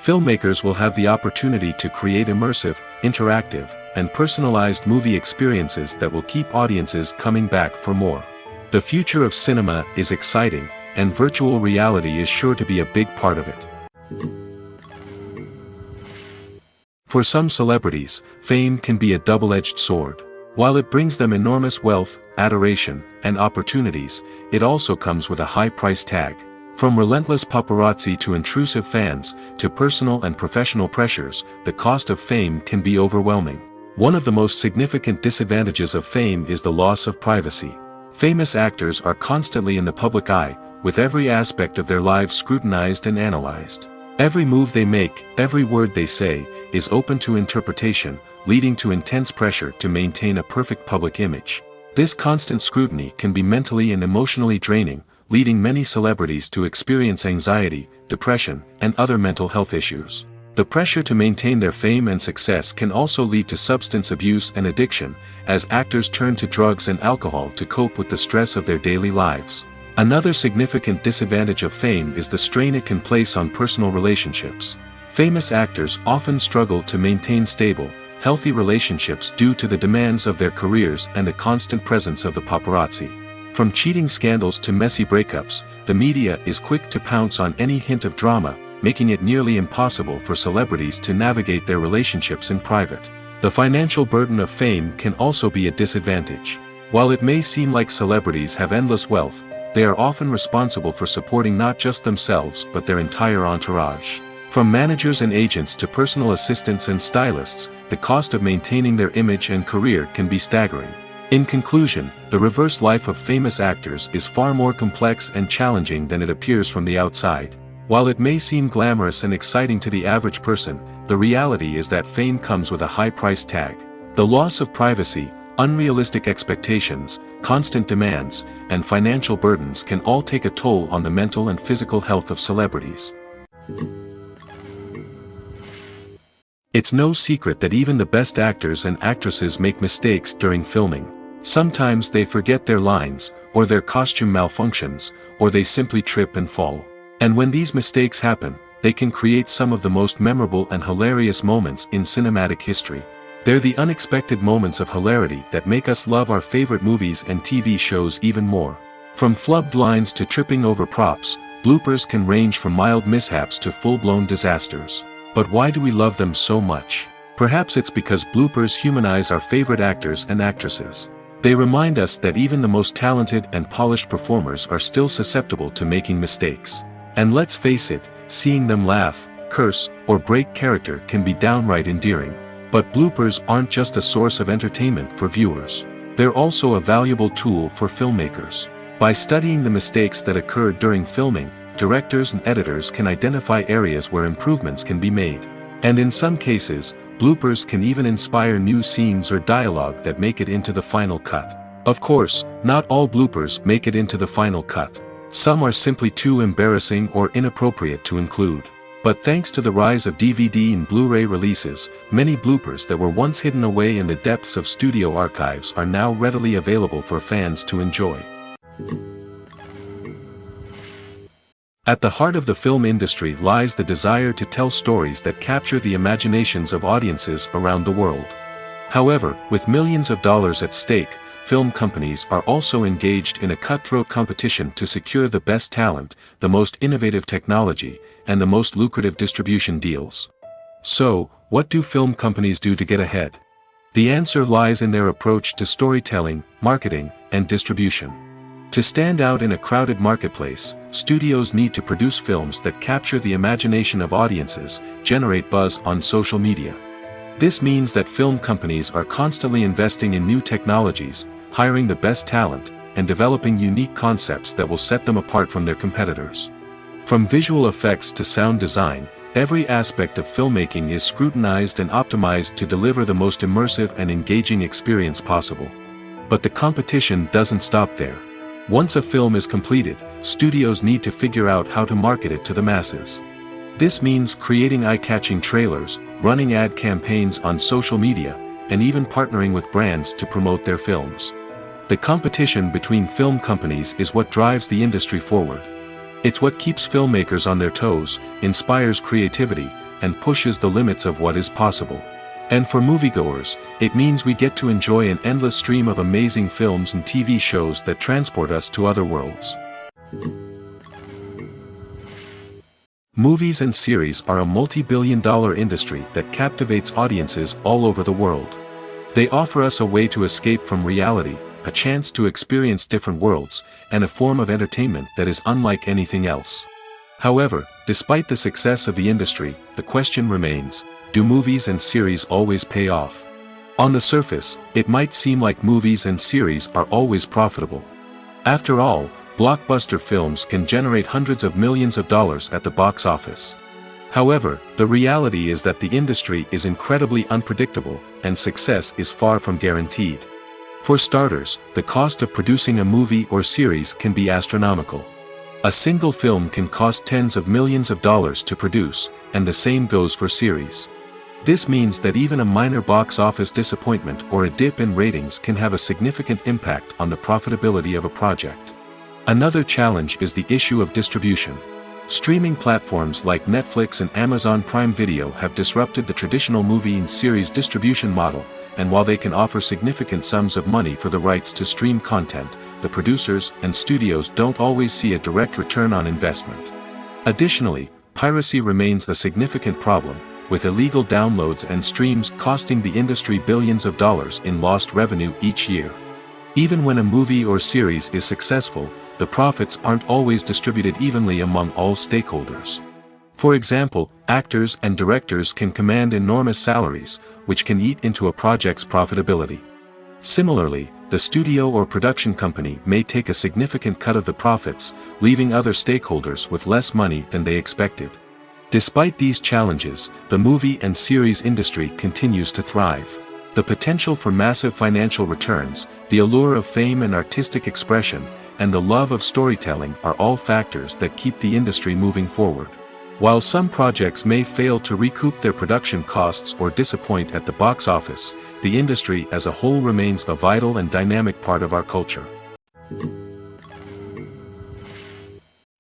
Filmmakers will have the opportunity to create immersive, interactive, and personalized movie experiences that will keep audiences coming back for more. The future of cinema is exciting, and virtual reality is sure to be a big part of it. For some celebrities, fame can be a double-edged sword. While it brings them enormous wealth, adoration, and opportunities, it also comes with a high price tag. From relentless paparazzi to intrusive fans, to personal and professional pressures, the cost of fame can be overwhelming. One of the most significant disadvantages of fame is the loss of privacy. Famous actors are constantly in the public eye, with every aspect of their lives scrutinized and analyzed. Every move they make, every word they say, is open to interpretation, leading to intense pressure to maintain a perfect public image. This constant scrutiny can be mentally and emotionally draining, leading many celebrities to experience anxiety, depression, and other mental health issues. The pressure to maintain their fame and success can also lead to substance abuse and addiction, as actors turn to drugs and alcohol to cope with the stress of their daily lives. Another significant disadvantage of fame is the strain it can place on personal relationships. Famous actors often struggle to maintain stable, healthy relationships due to the demands of their careers and the constant presence of the paparazzi. From cheating scandals to messy breakups, the media is quick to pounce on any hint of drama, making it nearly impossible for celebrities to navigate their relationships in private. The financial burden of fame can also be a disadvantage. While it may seem like celebrities have endless wealth, they are often responsible for supporting not just themselves but their entire entourage. From managers and agents to personal assistants and stylists, the cost of maintaining their image and career can be staggering. In conclusion, the reverse life of famous actors is far more complex and challenging than it appears from the outside. While it may seem glamorous and exciting to the average person, the reality is that fame comes with a high price tag. The loss of privacy, unrealistic expectations, constant demands, and financial burdens can all take a toll on the mental and physical health of celebrities. It's no secret that even the best actors and actresses make mistakes during filming. Sometimes they forget their lines, or their costume malfunctions, or they simply trip and fall. And when these mistakes happen, they can create some of the most memorable and hilarious moments in cinematic history. They're the unexpected moments of hilarity that make us love our favorite movies and TV shows even more. From flubbed lines to tripping over props, bloopers can range from mild mishaps to full-blown disasters. But why do we love them so much? Perhaps it's because bloopers humanize our favorite actors and actresses. They remind us that even the most talented and polished performers are still susceptible to making mistakes. And let's face it, seeing them laugh, curse, or break character can be downright endearing. But bloopers aren't just a source of entertainment for viewers. They're also a valuable tool for filmmakers. By studying the mistakes that occur during filming, directors and editors can identify areas where improvements can be made. And in some cases, bloopers can even inspire new scenes or dialogue that make it into the final cut. Of course, not all bloopers make it into the final cut. Some are simply too embarrassing or inappropriate to include. But thanks to the rise of DVD and Blu-ray releases, many bloopers that were once hidden away in the depths of studio archives are now readily available for fans to enjoy. At the heart of the film industry lies the desire to tell stories that capture the imaginations of audiences around the world. However, with millions of dollars at stake, film companies are also engaged in a cutthroat competition to secure the best talent, the most innovative technology, and the most lucrative distribution deals. So, what do film companies do to get ahead? The answer lies in their approach to storytelling, marketing, and distribution. To stand out in a crowded marketplace, studios need to produce films that capture the imagination of audiences, generate buzz on social media. This means that film companies are constantly investing in new technologies, hiring the best talent, and developing unique concepts that will set them apart from their competitors. From visual effects to sound design, every aspect of filmmaking is scrutinized and optimized to deliver the most immersive and engaging experience possible. But the competition doesn't stop there. Once a film is completed, studios need to figure out how to market it to the masses. This means creating eye-catching trailers, running ad campaigns on social media, and even partnering with brands to promote their films. The competition between film companies is what drives the industry forward. It's what keeps filmmakers on their toes, inspires creativity, and pushes the limits of what is possible. And for moviegoers, it means we get to enjoy an endless stream of amazing films and TV shows that transport us to other worlds. Movies and series are a multi-billion-dollar industry that captivates audiences all over the world. They offer us a way to escape from reality, a chance to experience different worlds, and a form of entertainment that is unlike anything else. However, despite the success of the industry, the question remains: do movies and series always pay off? On the surface, it might seem like movies and series are always profitable. After all, blockbuster films can generate hundreds of millions of dollars at the box office. However, the reality is that the industry is incredibly unpredictable, and success is far from guaranteed. For starters, the cost of producing a movie or series can be astronomical. A single film can cost tens of millions of dollars to produce, and the same goes for series. This means that even a minor box office disappointment or a dip in ratings can have a significant impact on the profitability of a project. Another challenge is the issue of distribution. Streaming platforms like Netflix and Amazon Prime Video have disrupted the traditional movie and series distribution model, and while they can offer significant sums of money for the rights to stream content, the producers and studios don't always see a direct return on investment. Additionally, piracy remains a significant problem, with illegal downloads and streams costing the industry billions of dollars in lost revenue each year. Even when a movie or series is successful, the profits aren't always distributed evenly among all stakeholders. For example, actors and directors can command enormous salaries, which can eat into a project's profitability. Similarly, the studio or production company may take a significant cut of the profits, leaving other stakeholders with less money than they expected. Despite these challenges, the movie and series industry continues to thrive. The potential for massive financial returns, the allure of fame and artistic expression, and the love of storytelling are all factors that keep the industry moving forward. While some projects may fail to recoup their production costs or disappoint at the box office, the industry as a whole remains a vital and dynamic part of our culture.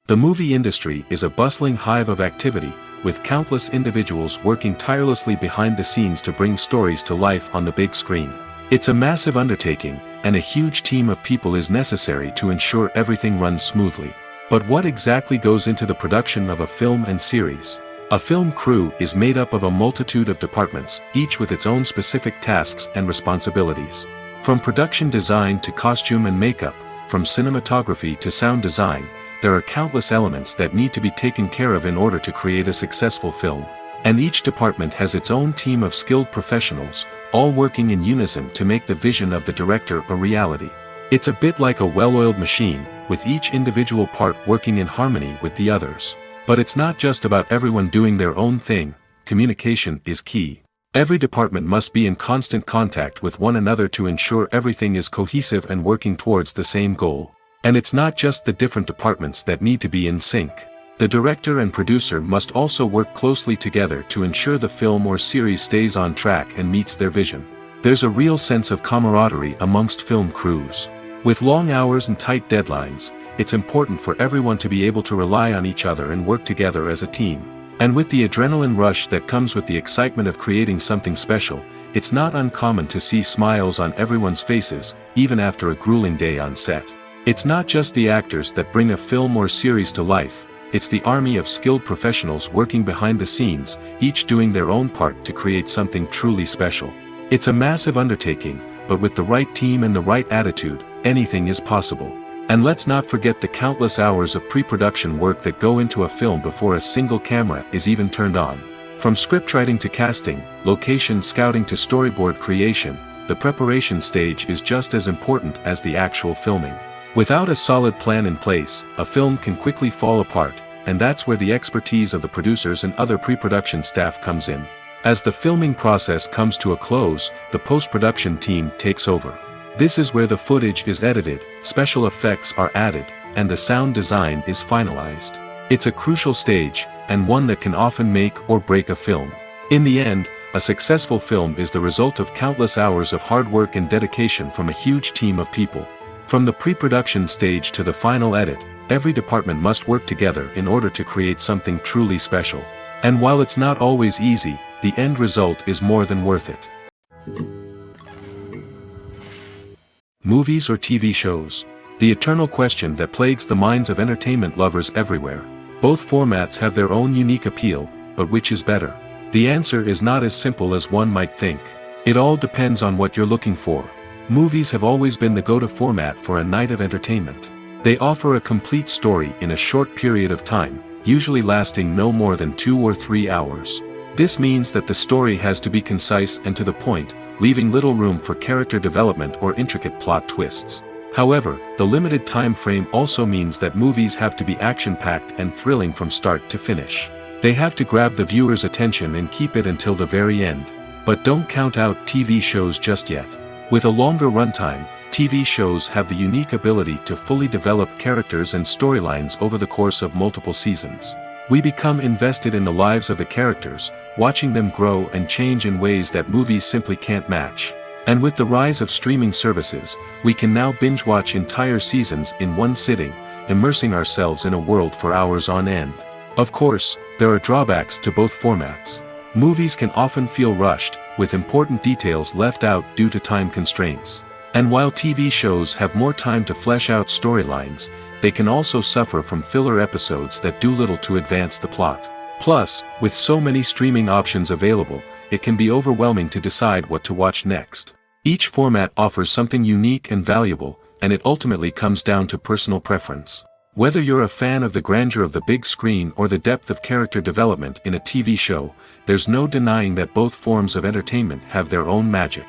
The movie industry is a bustling hive of activity, with countless individuals working tirelessly behind the scenes to bring stories to life on the big screen. It's a massive undertaking, and a huge team of people is necessary to ensure everything runs smoothly. But what exactly goes into the production of a film and series? A film crew is made up of a multitude of departments, each with its own specific tasks and responsibilities. From production design to costume and makeup, from cinematography to sound design, there are countless elements that need to be taken care of in order to create a successful film. And each department has its own team of skilled professionals, all working in unison to make the vision of the director a reality. It's a bit like a well-oiled machine, with each individual part working in harmony with the others. But it's not just about everyone doing their own thing. Communication is key. Every department must be in constant contact with one another to ensure everything is cohesive and working towards the same goal. And it's not just the different departments that need to be in sync. The director and producer must also work closely together to ensure the film or series stays on track and meets their vision. There's a real sense of camaraderie amongst film crews. With long hours and tight deadlines, it's important for everyone to be able to rely on each other and work together as a team. And with the adrenaline rush that comes with the excitement of creating something special, it's not uncommon to see smiles on everyone's faces, even after a grueling day on set. It's not just the actors that bring a film or series to life, it's the army of skilled professionals working behind the scenes, each doing their own part to create something truly special. It's a massive undertaking, but with the right team and the right attitude, anything is possible. And let's not forget the countless hours of pre-production work that go into a film before a single camera is even turned on. From scriptwriting to casting, location scouting to storyboard creation, the preparation stage is just as important as the actual filming. Without a solid plan in place, a film can quickly fall apart, and that's where the expertise of the producers and other pre-production staff comes in. As the filming process comes to a close, the post-production team takes over. This is where the footage is edited, special effects are added, and the sound design is finalized. It's a crucial stage, and one that can often make or break a film. In the end, a successful film is the result of countless hours of hard work and dedication from a huge team of people. From the pre-production stage to the final edit, every department must work together in order to create something truly special. And while it's not always easy, the end result is more than worth it. Movies or TV shows? The eternal question that plagues the minds of entertainment lovers everywhere. Both formats have their own unique appeal, but which is better? The answer is not as simple as one might think. It all depends on what you're looking for. Movies have always been the go-to format for a night of entertainment. They offer a complete story in a short period of time, usually lasting no more than 2 or 3 hours. This means that the story has to be concise and to the point, leaving little room for character development or intricate plot twists. However, the limited time frame also means that movies have to be action-packed and thrilling from start to finish. They have to grab the viewer's attention and keep it until the very end. But don't count out TV shows just yet. With a longer runtime, TV shows have the unique ability to fully develop characters and storylines over the course of multiple seasons. We become invested in the lives of the characters, watching them grow and change in ways that movies simply can't match. And with the rise of streaming services, we can now binge-watch entire seasons in one sitting, immersing ourselves in a world for hours on end. Of course, there are drawbacks to both formats. Movies can often feel rushed, with important details left out due to time constraints. And while TV shows have more time to flesh out storylines, they can also suffer from filler episodes that do little to advance the plot. Plus, with so many streaming options available, it can be overwhelming to decide what to watch next. Each format offers something unique and valuable, and it ultimately comes down to personal preference. Whether you're a fan of the grandeur of the big screen or the depth of character development in a TV show, there's no denying that both forms of entertainment have their own magic.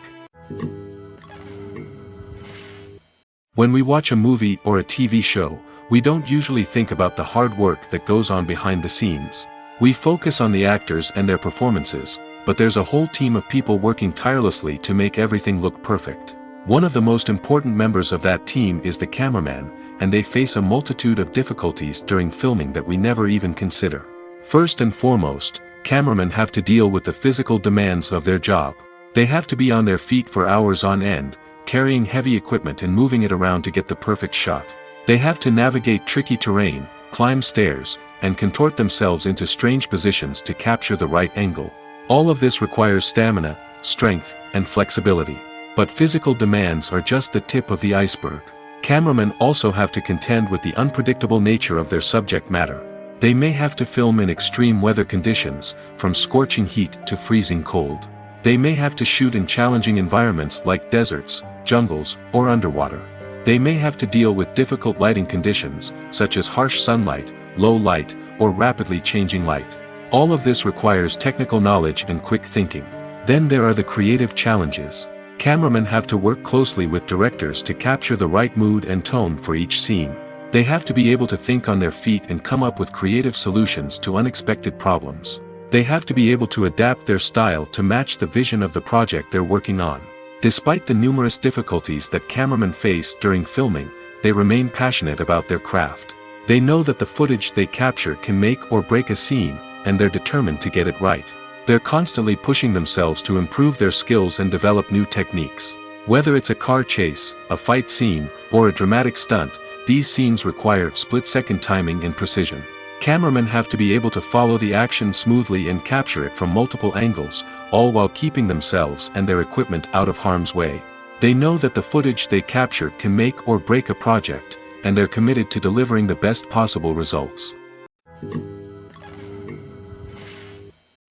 When we watch a movie or a TV show, we don't usually think about the hard work that goes on behind the scenes. We focus on the actors and their performances, but there's a whole team of people working tirelessly to make everything look perfect. One of the most important members of that team is the cameraman, and they face a multitude of difficulties during filming that we never even consider. First and foremost, cameramen have to deal with the physical demands of their job. They have to be on their feet for hours on end, carrying heavy equipment and moving it around to get the perfect shot. They have to navigate tricky terrain, climb stairs, and contort themselves into strange positions to capture the right angle. All of this requires stamina, strength, and flexibility. But physical demands are just the tip of the iceberg. Cameramen also have to contend with the unpredictable nature of their subject matter. They may have to film in extreme weather conditions, from scorching heat to freezing cold. They may have to shoot in challenging environments like deserts, jungles, or underwater. They may have to deal with difficult lighting conditions, such as harsh sunlight, low light, or rapidly changing light. All of this requires technical knowledge and quick thinking. Then there are the creative challenges. Cameramen have to work closely with directors to capture the right mood and tone for each scene. They have to be able to think on their feet and come up with creative solutions to unexpected problems. They have to be able to adapt their style to match the vision of the project they're working on. Despite the numerous difficulties that cameramen face during filming, they remain passionate about their craft. They know that the footage they capture can make or break a scene, and they're determined to get it right. They're constantly pushing themselves to improve their skills and develop new techniques. Whether it's a car chase, a fight scene, or a dramatic stunt, these scenes require split-second timing and precision. Cameramen have to be able to follow the action smoothly and capture it from multiple angles, all while keeping themselves and their equipment out of harm's way. They know that the footage they capture can make or break a project, and they're committed to delivering the best possible results.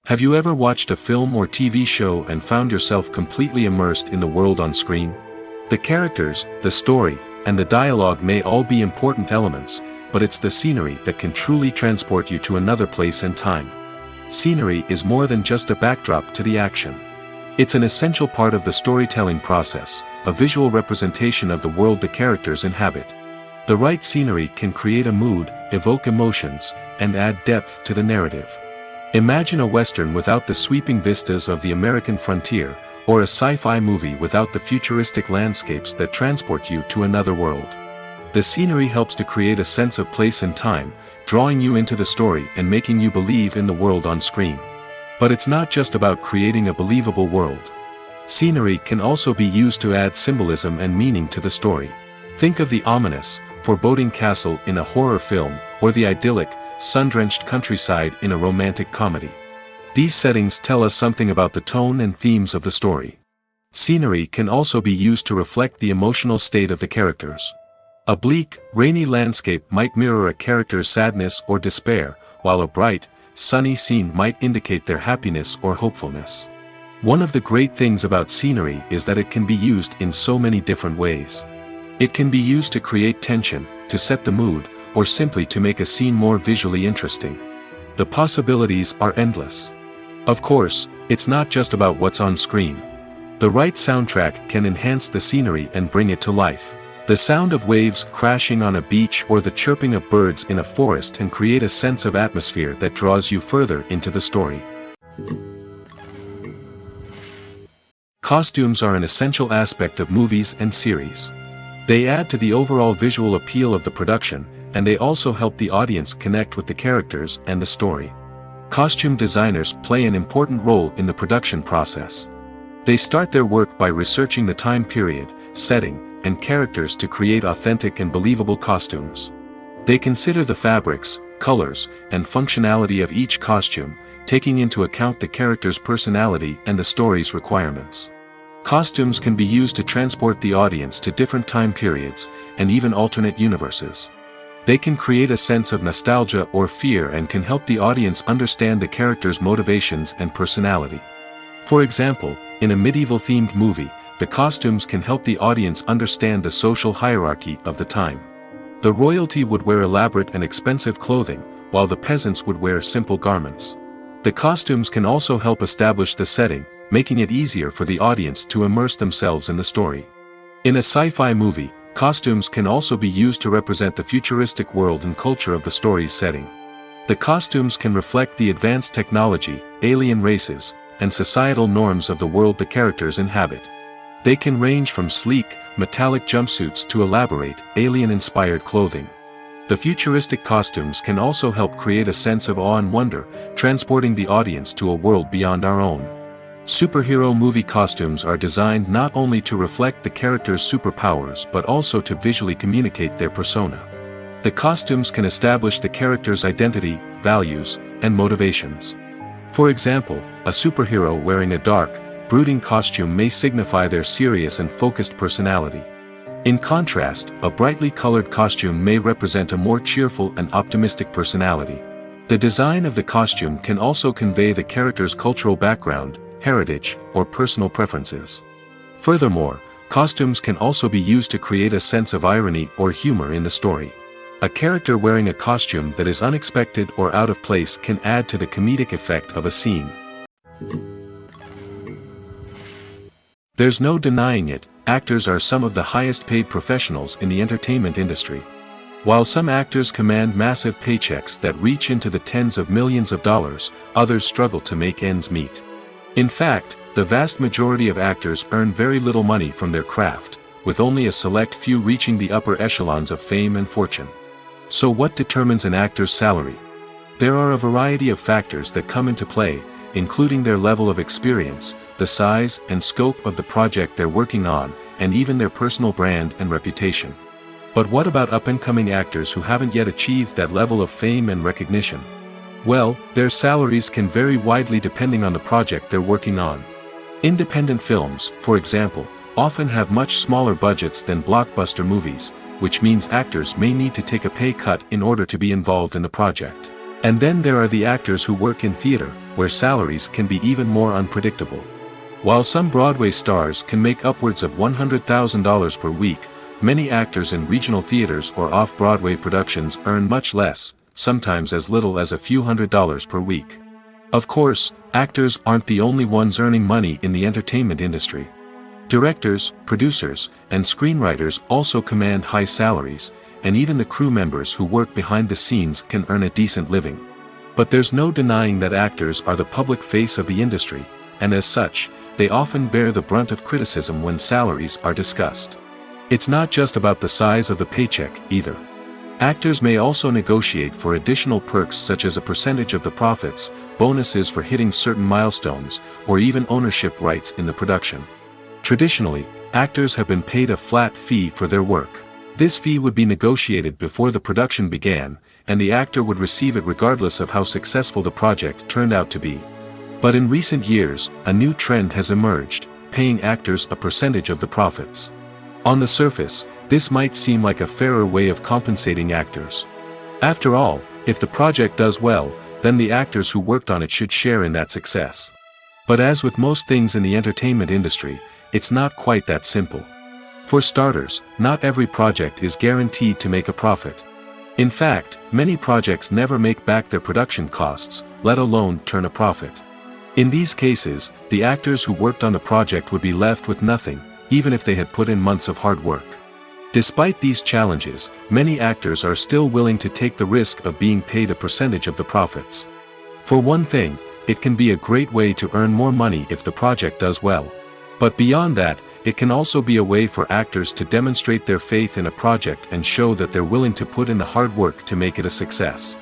Have you ever watched a film or TV show and found yourself completely immersed in the world on screen? The characters, the story, and the dialogue may all be important elements, but it's the scenery that can truly transport you to another place and time. Scenery is more than just a backdrop to the action. It's an essential part of the storytelling process, a visual representation of the world the characters inhabit. The right scenery can create a mood, evoke emotions, and add depth to the narrative. Imagine a Western without the sweeping vistas of the American frontier, or a sci-fi movie without the futuristic landscapes that transport you to another world. The scenery helps to create a sense of place and time, drawing you into the story and making you believe in the world on screen. But it's not just about creating a believable world. Scenery can also be used to add symbolism and meaning to the story. Think of the ominous, foreboding castle in a horror film, or the idyllic, sun-drenched countryside in a romantic comedy. These settings tell us something about the tone and themes of the story. Scenery can also be used to reflect the emotional state of the characters. A bleak, rainy landscape might mirror a character's sadness or despair, while a bright, sunny scene might indicate their happiness or hopefulness. One of the great things about scenery is that it can be used in so many different ways. It can be used to create tension, to set the mood, or simply to make a scene more visually interesting. The possibilities are endless. Of course, it's not just about what's on screen. The right soundtrack can enhance the scenery and bring it to life. The sound of waves crashing on a beach or the chirping of birds in a forest can create a sense of atmosphere that draws you further into the story. Costumes are an essential aspect of movies and series. They add to the overall visual appeal of the production, and they also help the audience connect with the characters and the story. Costume designers play an important role in the production process. They start their work by researching the time period, setting, and characters to create authentic and believable costumes. They consider the fabrics, colors, and functionality of each costume, taking into account the character's personality and the story's requirements. Costumes can be used to transport the audience to different time periods, and even alternate universes. They can create a sense of nostalgia or fear and can help the audience understand the character's motivations and personality. For example, in a medieval-themed movie, the costumes can help the audience understand the social hierarchy of the time. The royalty would wear elaborate and expensive clothing, while the peasants would wear simple garments. The costumes can also help establish the setting, making it easier for the audience to immerse themselves in the story. In a sci-fi movie, costumes can also be used to represent the futuristic world and culture of the story's setting. The costumes can reflect the advanced technology, alien races, and societal norms of the world the characters inhabit. They can range from sleek, metallic jumpsuits to elaborate, alien-inspired clothing. The futuristic costumes can also help create a sense of awe and wonder, transporting the audience to a world beyond our own. Superhero movie costumes are designed not only to reflect the character's superpowers but also to visually communicate their persona. The costumes can establish the character's identity, values, and motivations. For example, a superhero wearing a dark, brooding costume may signify their serious and focused personality. In contrast, a brightly colored costume may represent a more cheerful and optimistic personality. The design of the costume can also convey the character's cultural background, heritage, or personal preferences. Furthermore, costumes can also be used to create a sense of irony or humor in the story. A character wearing a costume that is unexpected or out of place can add to the comedic effect of a scene. There's no denying it, actors are some of the highest paid professionals in the entertainment industry. While some actors command massive paychecks that reach into the tens of millions of dollars, others struggle to make ends meet. In fact, the vast majority of actors earn very little money from their craft, with only a select few reaching the upper echelons of fame and fortune. So what determines an actor's salary? There are a variety of factors that come into play, including their level of experience, the size and scope of the project they're working on, and even their personal brand and reputation. But what about up-and-coming actors who haven't yet achieved that level of fame and recognition? Well, their salaries can vary widely depending on the project they're working on. Independent films, for example, often have much smaller budgets than blockbuster movies, which means actors may need to take a pay cut in order to be involved in the project. And then there are the actors who work in theater, where salaries can be even more unpredictable. While some Broadway stars can make upwards of $100,000 per week, many actors in regional theaters or off-Broadway productions earn much less, sometimes as little as a few $100s per week. Of course, actors aren't the only ones earning money in the entertainment industry. Directors, producers, and screenwriters also command high salaries, and even the crew members who work behind the scenes can earn a decent living. But there's no denying that actors are the public face of the industry, and as such, they often bear the brunt of criticism when salaries are discussed. It's not just about the size of the paycheck, either. Actors may also negotiate for additional perks such as a percentage of the profits, bonuses for hitting certain milestones, or even ownership rights in the production. Traditionally, actors have been paid a flat fee for their work. This fee would be negotiated before the production began, and the actor would receive it regardless of how successful the project turned out to be. But in recent years, a new trend has emerged, paying actors a percentage of the profits. On the surface, this might seem like a fairer way of compensating actors. After all, if the project does well, then the actors who worked on it should share in that success. But as with most things in the entertainment industry, it's not quite that simple. For starters, not every project is guaranteed to make a profit. In fact, many projects never make back their production costs, let alone turn a profit. In these cases, the actors who worked on the project would be left with nothing, even if they had put in months of hard work. Despite these challenges, many actors are still willing to take the risk of being paid a percentage of the profits. For one thing, it can be a great way to earn more money if the project does well. But beyond that, it can also be a way for actors to demonstrate their faith in a project and show that they're willing to put in the hard work to make it a success.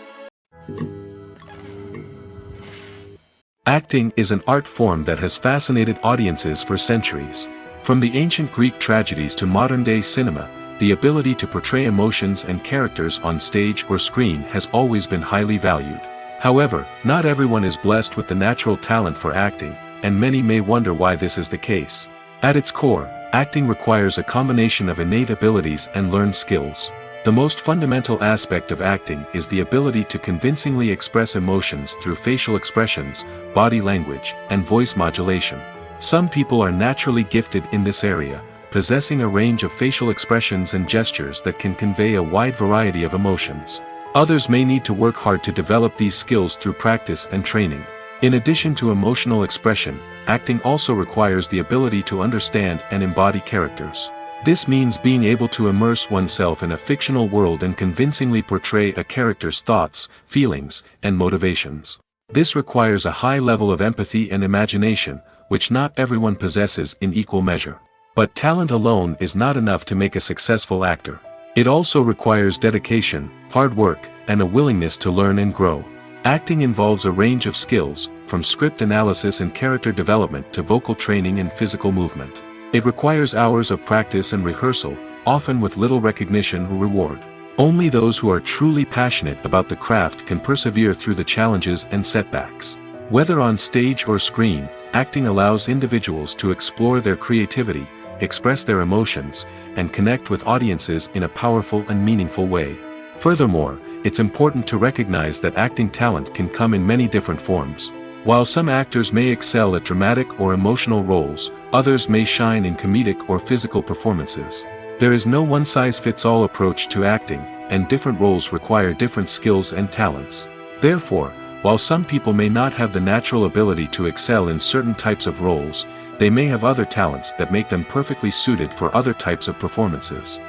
Acting is an art form that has fascinated audiences for centuries. From the ancient Greek tragedies to modern-day cinema, the ability to portray emotions and characters on stage or screen has always been highly valued. However, not everyone is blessed with the natural talent for acting, and many may wonder why this is the case. At its core, acting requires a combination of innate abilities and learned skills. The most fundamental aspect of acting is the ability to convincingly express emotions through facial expressions, body language, and voice modulation. Some people are naturally gifted in this area, possessing a range of facial expressions and gestures that can convey a wide variety of emotions. Others may need to work hard to develop these skills through practice and training. In addition to emotional expression, acting also requires the ability to understand and embody characters. This means being able to immerse oneself in a fictional world and convincingly portray a character's thoughts, feelings, and motivations. This requires a high level of empathy and imagination, which not everyone possesses in equal measure. But talent alone is not enough to make a successful actor. It also requires dedication, hard work, and a willingness to learn and grow. Acting involves a range of skills, from script analysis and character development to vocal training and physical movement. It requires hours of practice and rehearsal, often with little recognition or reward. Only those who are truly passionate about the craft can persevere through the challenges and setbacks. Whether on stage or screen, acting allows individuals to explore their creativity, express their emotions, and connect with audiences in a powerful and meaningful way. Furthermore, it's important to recognize that acting talent can come in many different forms. While some actors may excel at dramatic or emotional roles, others may shine in comedic or physical performances. There is no one-size-fits-all approach to acting, and different roles require different skills and talents. Therefore, while some people may not have the natural ability to excel in certain types of roles, they may have other talents that make them perfectly suited for other types of performances.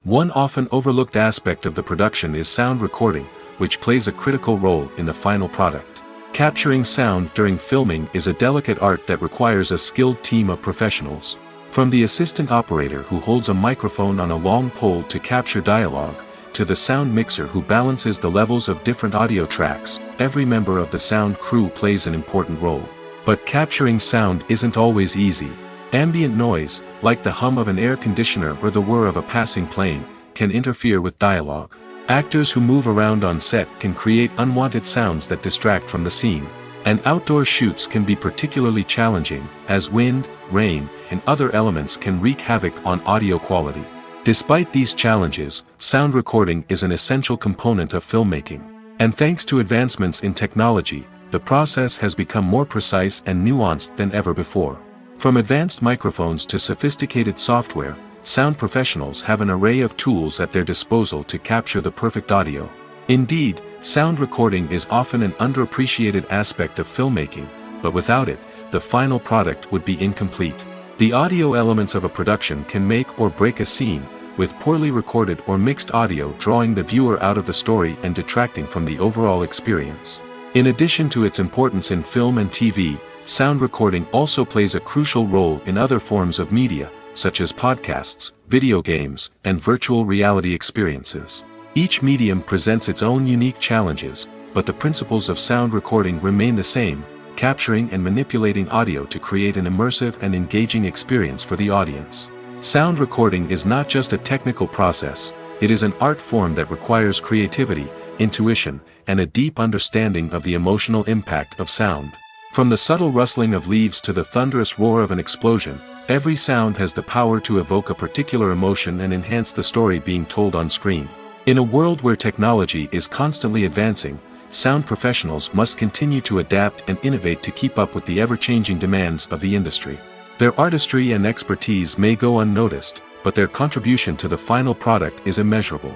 One often overlooked aspect of the production is sound recording, which plays a critical role in the final product. Capturing sound during filming is a delicate art that requires a skilled team of professionals. From the assistant operator who holds a microphone on a long pole to capture dialogue, to the sound mixer who balances the levels of different audio tracks, every member of the sound crew plays an important role. But capturing sound isn't always easy. Ambient noise, like the hum of an air conditioner or the whir of a passing plane, can interfere with dialogue. Actors who move around on set can create unwanted sounds that distract from the scene. And outdoor shoots can be particularly challenging, as wind, rain, and other elements can wreak havoc on audio quality. Despite these challenges, sound recording is an essential component of filmmaking. And thanks to advancements in technology, the process has become more precise and nuanced than ever before. From advanced microphones to sophisticated software, sound professionals have an array of tools at their disposal to capture the perfect audio. Indeed, sound recording is often an underappreciated aspect of filmmaking, but without it, the final product would be incomplete. The audio elements of a production can make or break a scene, with poorly recorded or mixed audio drawing the viewer out of the story and detracting from the overall experience. In addition to its importance in film and TV, sound recording also plays a crucial role in other forms of media, such as podcasts, video games, and virtual reality experiences. Each medium presents its own unique challenges, but the principles of sound recording remain the same, capturing and manipulating audio to create an immersive and engaging experience for the audience. Sound recording is not just a technical process, it is an art form that requires creativity, intuition, and a deep understanding of the emotional impact of sound. From the subtle rustling of leaves to the thunderous roar of an explosion, every sound has the power to evoke a particular emotion and enhance the story being told on screen. In a world where technology is constantly advancing, sound professionals must continue to adapt and innovate to keep up with the ever-changing demands of the industry. Their artistry and expertise may go unnoticed, but their contribution to the final product is immeasurable.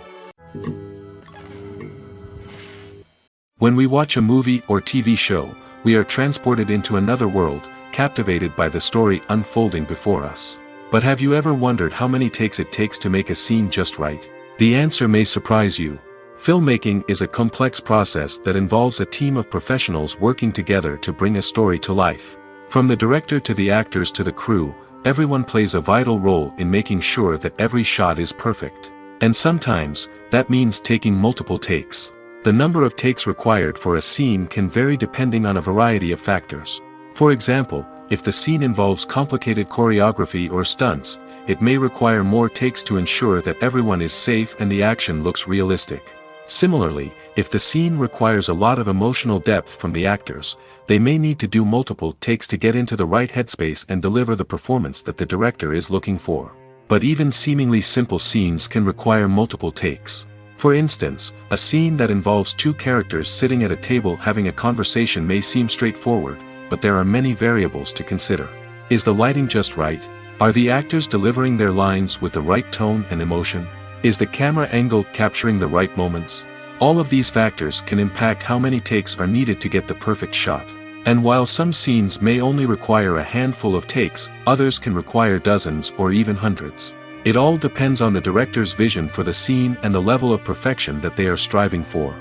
When we watch a movie or TV show, we are transported into another world, captivated by the story unfolding before us. But have you ever wondered how many takes it takes to make a scene just right? The answer may surprise you. Filmmaking is a complex process that involves a team of professionals working together to bring a story to life. From the director to the actors to the crew, everyone plays a vital role in making sure that every shot is perfect. And sometimes, that means taking multiple takes. The number of takes required for a scene can vary depending on a variety of factors. For example, if the scene involves complicated choreography or stunts, it may require more takes to ensure that everyone is safe and the action looks realistic. Similarly, if the scene requires a lot of emotional depth from the actors, they may need to do multiple takes to get into the right headspace and deliver the performance that the director is looking for. But even seemingly simple scenes can require multiple takes. For instance, a scene that involves two characters sitting at a table having a conversation may seem straightforward, but there are many variables to consider. Is the lighting just right? Are the actors delivering their lines with the right tone and emotion? Is the camera angle capturing the right moments? All of these factors can impact how many takes are needed to get the perfect shot. And while some scenes may only require a handful of takes, others can require dozens or even hundreds. It all depends on the director's vision for the scene and the level of perfection that they are striving for.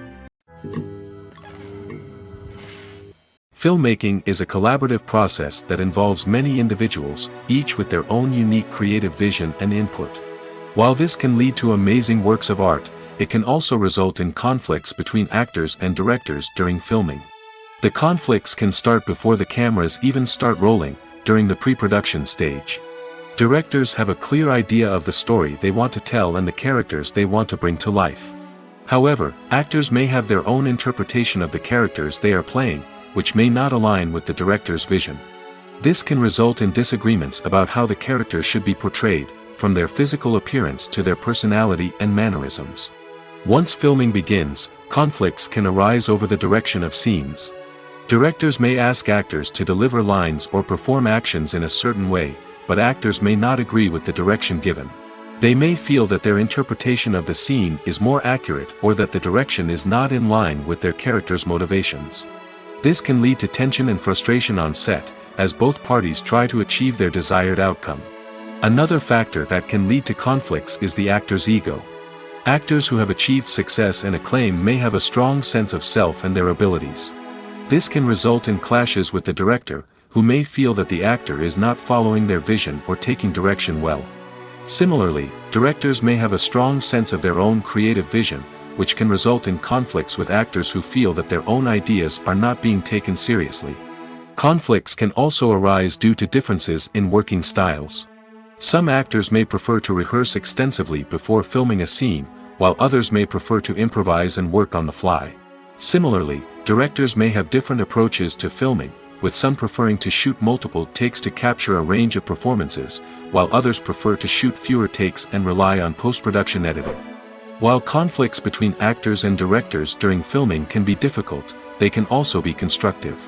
Filmmaking is a collaborative process that involves many individuals, each with their own unique creative vision and input. While this can lead to amazing works of art, it can also result in conflicts between actors and directors during filming. The conflicts can start before the cameras even start rolling, during the pre-production stage. Directors have a clear idea of the story they want to tell and the characters they want to bring to life. However, actors may have their own interpretation of the characters they are playing, which may not align with the director's vision. This can result in disagreements about how the characters should be portrayed, from their physical appearance to their personality and mannerisms. Once filming begins, conflicts can arise over the direction of scenes. Directors may ask actors to deliver lines or perform actions in a certain way, but actors may not agree with the direction given. They may feel that their interpretation of the scene is more accurate or that the direction is not in line with their character's motivations. This can lead to tension and frustration on set, as both parties try to achieve their desired outcome. Another factor that can lead to conflicts is the actor's ego. Actors who have achieved success and acclaim may have a strong sense of self and their abilities. This can result in clashes with the director, who may feel that the actor is not following their vision or taking direction well. Similarly, directors may have a strong sense of their own creative vision, which can result in conflicts with actors who feel that their own ideas are not being taken seriously. Conflicts can also arise due to differences in working styles. Some actors may prefer to rehearse extensively before filming a scene, while others may prefer to improvise and work on the fly. Similarly, directors may have different approaches to filming, with some preferring to shoot multiple takes to capture a range of performances, while others prefer to shoot fewer takes and rely on post-production editing. While conflicts between actors and directors during filming can be difficult, they can also be constructive.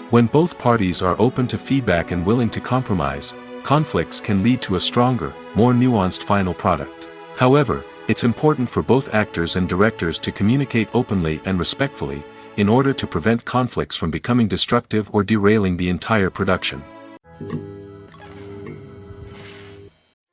When both parties are open to feedback and willing to compromise, conflicts can lead to a stronger, more nuanced final product. However, it's important for both actors and directors to communicate openly and respectfully, in order to prevent conflicts from becoming destructive or derailing the entire production.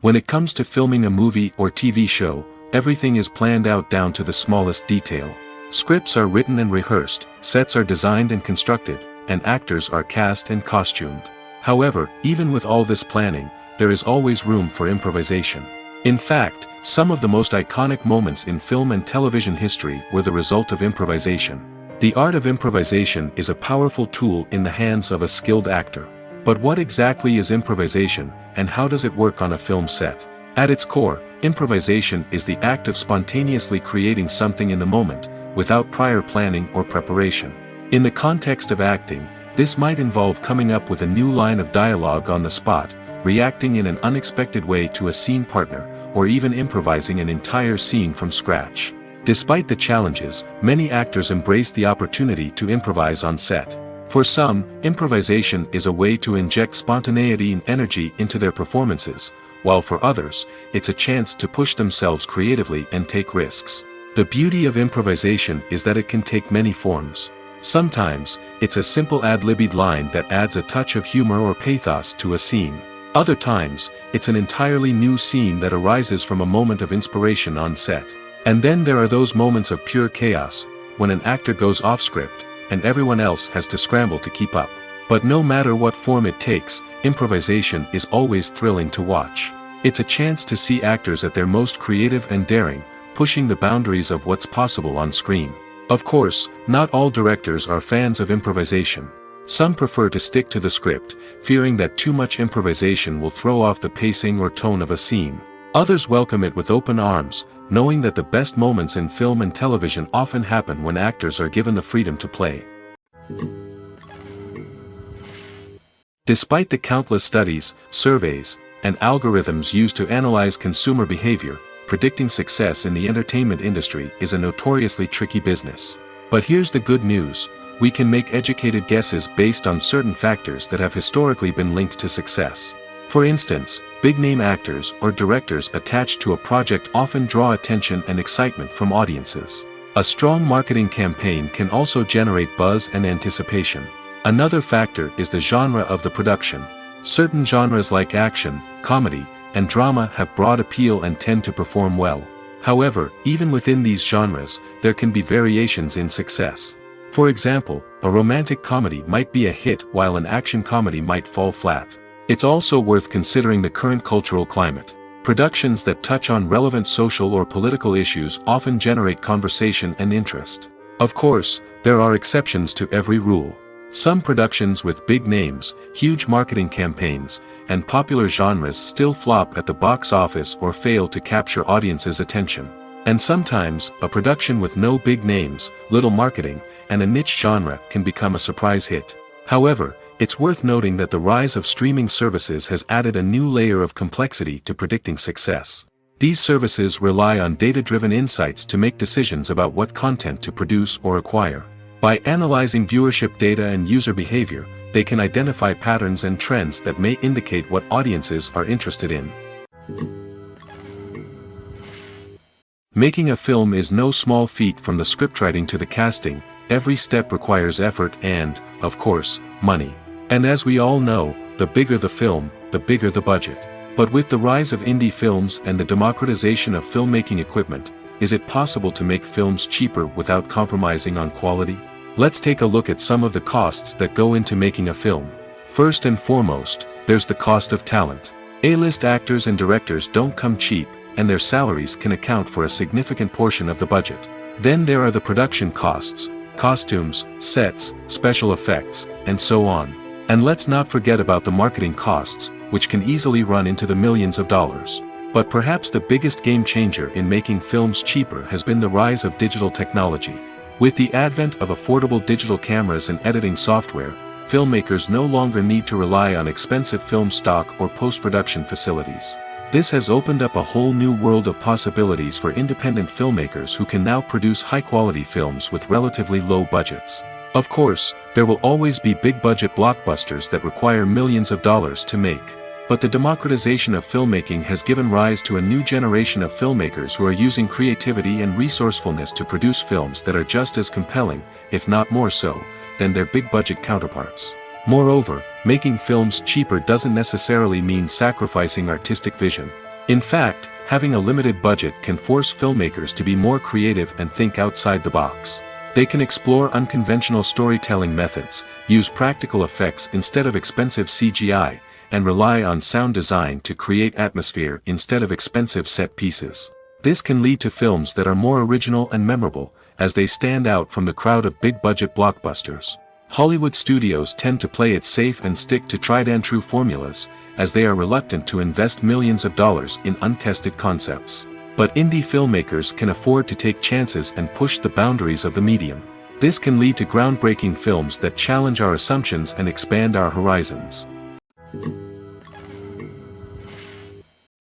When it comes to filming a movie or TV show, everything is planned out down to the smallest detail. Scripts are written and rehearsed, sets are designed and constructed, and actors are cast and costumed. However, even with all this planning, there is always room for improvisation. In fact, some of the most iconic moments in film and television history were the result of improvisation. The art of improvisation is a powerful tool in the hands of a skilled actor. But what exactly is improvisation, and how does it work on a film set? At its core, improvisation is the act of spontaneously creating something in the moment, without prior planning or preparation. In the context of acting, this might involve coming up with a new line of dialogue on the spot, reacting in an unexpected way to a scene partner, or even improvising an entire scene from scratch. Despite the challenges, many actors embrace the opportunity to improvise on set. For some, improvisation is a way to inject spontaneity and energy into their performances, while for others, it's a chance to push themselves creatively and take risks. The beauty of improvisation is that it can take many forms. Sometimes, it's a simple ad-libbed line that adds a touch of humor or pathos to a scene. Other times, it's an entirely new scene that arises from a moment of inspiration on set. And then there are those moments of pure chaos, when an actor goes off script, and everyone else has to scramble to keep up. But no matter what form it takes, improvisation is always thrilling to watch. It's a chance to see actors at their most creative and daring, pushing the boundaries of what's possible on screen. Of course, not all directors are fans of improvisation. Some prefer to stick to the script, fearing that too much improvisation will throw off the pacing or tone of a scene. Others welcome it with open arms, knowing that the best moments in film and television often happen when actors are given the freedom to play. Despite the countless studies, surveys, and algorithms used to analyze consumer behavior, predicting success in the entertainment industry is a notoriously tricky business. But here's the good news: we can make educated guesses based on certain factors that have historically been linked to success. For instance, big-name actors or directors attached to a project often draw attention and excitement from audiences. A strong marketing campaign can also generate buzz and anticipation. Another factor is the genre of the production. Certain genres like action, comedy, and drama have broad appeal and tend to perform well. However, even within these genres, there can be variations in success. For example, a romantic comedy might be a hit while an action comedy might fall flat. It's also worth considering the current cultural climate. Productions that touch on relevant social or political issues often generate conversation and interest. Of course, there are exceptions to every rule. Some productions with big names, huge marketing campaigns, and popular genres still flop at the box office or fail to capture audiences' attention. And sometimes, a production with no big names, little marketing, and a niche genre can become a surprise hit. However, it's worth noting that the rise of streaming services has added a new layer of complexity to predicting success. These services rely on data-driven insights to make decisions about what content to produce or acquire. By analyzing viewership data and user behavior, they can identify patterns and trends that may indicate what audiences are interested in. Making a film is no small feat. From the scriptwriting to the casting, every step requires effort and, of course, money. And as we all know, the bigger the film, the bigger the budget. But with the rise of indie films and the democratization of filmmaking equipment, is it possible to make films cheaper without compromising on quality? Let's take a look at some of the costs that go into making a film. First and foremost, there's the cost of talent. A-list actors and directors don't come cheap, and their salaries can account for a significant portion of the budget. Then there are the production costs, costumes, sets, special effects, and so on. And let's not forget about the marketing costs, which can easily run into the millions of dollars. But perhaps the biggest game changer in making films cheaper has been the rise of digital technology. With the advent of affordable digital cameras and editing software, filmmakers no longer need to rely on expensive film stock or post-production facilities. This has opened up a whole new world of possibilities for independent filmmakers who can now produce high-quality films with relatively low budgets. Of course, there will always be big-budget blockbusters that require millions of dollars to make. But the democratization of filmmaking has given rise to a new generation of filmmakers who are using creativity and resourcefulness to produce films that are just as compelling, if not more so, than their big-budget counterparts. Moreover, making films cheaper doesn't necessarily mean sacrificing artistic vision. In fact, having a limited budget can force filmmakers to be more creative and think outside the box. They can explore unconventional storytelling methods, use practical effects instead of expensive CGI, and rely on sound design to create atmosphere instead of expensive set pieces. This can lead to films that are more original and memorable, as they stand out from the crowd of big-budget blockbusters. Hollywood studios tend to play it safe and stick to tried-and-true formulas, as they are reluctant to invest millions of dollars in untested concepts. But indie filmmakers can afford to take chances and push the boundaries of the medium. This can lead to groundbreaking films that challenge our assumptions and expand our horizons.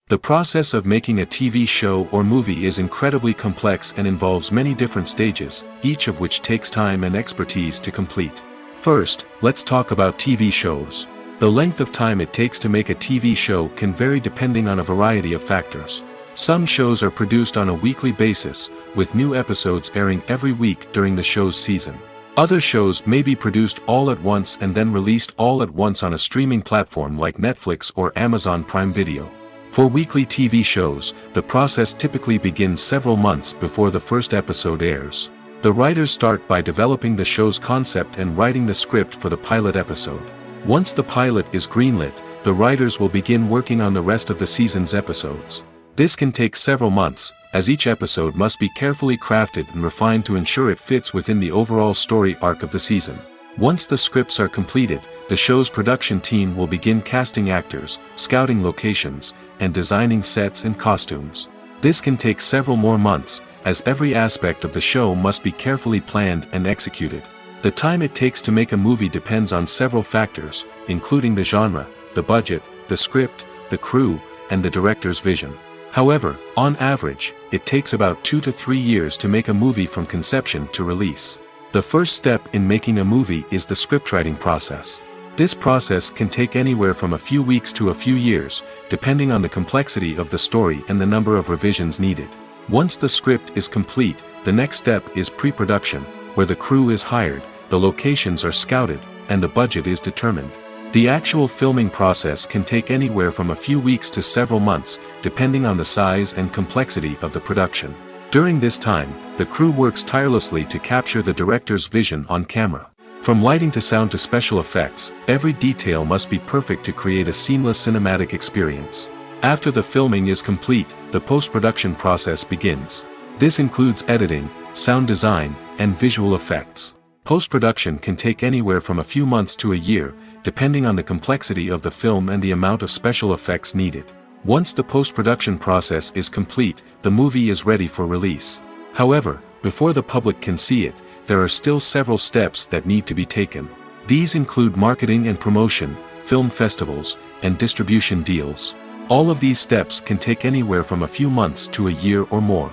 The process of making a TV show or movie is incredibly complex and involves many different stages, each of which takes time and expertise to complete. First, let's talk about TV shows. The length of time it takes to make a TV show can vary depending on a variety of factors. Some shows are produced on a weekly basis, with new episodes airing every week during the show's season. Other shows may be produced all at once and then released all at once on a streaming platform like Netflix or Amazon Prime Video. For weekly TV shows, the process typically begins several months before the first episode airs. The writers start by developing the show's concept and writing the script for the pilot episode. Once the pilot is greenlit, the writers will begin working on the rest of the season's episodes. This can take several months, as each episode must be carefully crafted and refined to ensure it fits within the overall story arc of the season. Once the scripts are completed, the show's production team will begin casting actors, scouting locations, and designing sets and costumes. This can take several more months, as every aspect of the show must be carefully planned and executed. The time it takes to make a movie depends on several factors, including the genre, the budget, the script, the crew, and the director's vision. However, on average, it takes about 2 to 3 years to make a movie from conception to release. The first step in making a movie is the scriptwriting process. This process can take anywhere from a few weeks to a few years, depending on the complexity of the story and the number of revisions needed. Once the script is complete, the next step is pre-production, where the crew is hired, the locations are scouted, and the budget is determined. The actual filming process can take anywhere from a few weeks to several months, depending on the size and complexity of the production. During this time, the crew works tirelessly to capture the director's vision on camera. From lighting to sound to special effects, every detail must be perfect to create a seamless cinematic experience. After the filming is complete, the post-production process begins. This includes editing, sound design, and visual effects. Post-production can take anywhere from a few months to a year, depending on the complexity of the film and the amount of special effects needed. Once the post-production process is complete, the movie is ready for release. However, before the public can see it, there are still several steps that need to be taken. These include marketing and promotion, film festivals, and distribution deals. All of these steps can take anywhere from a few months to a year or more.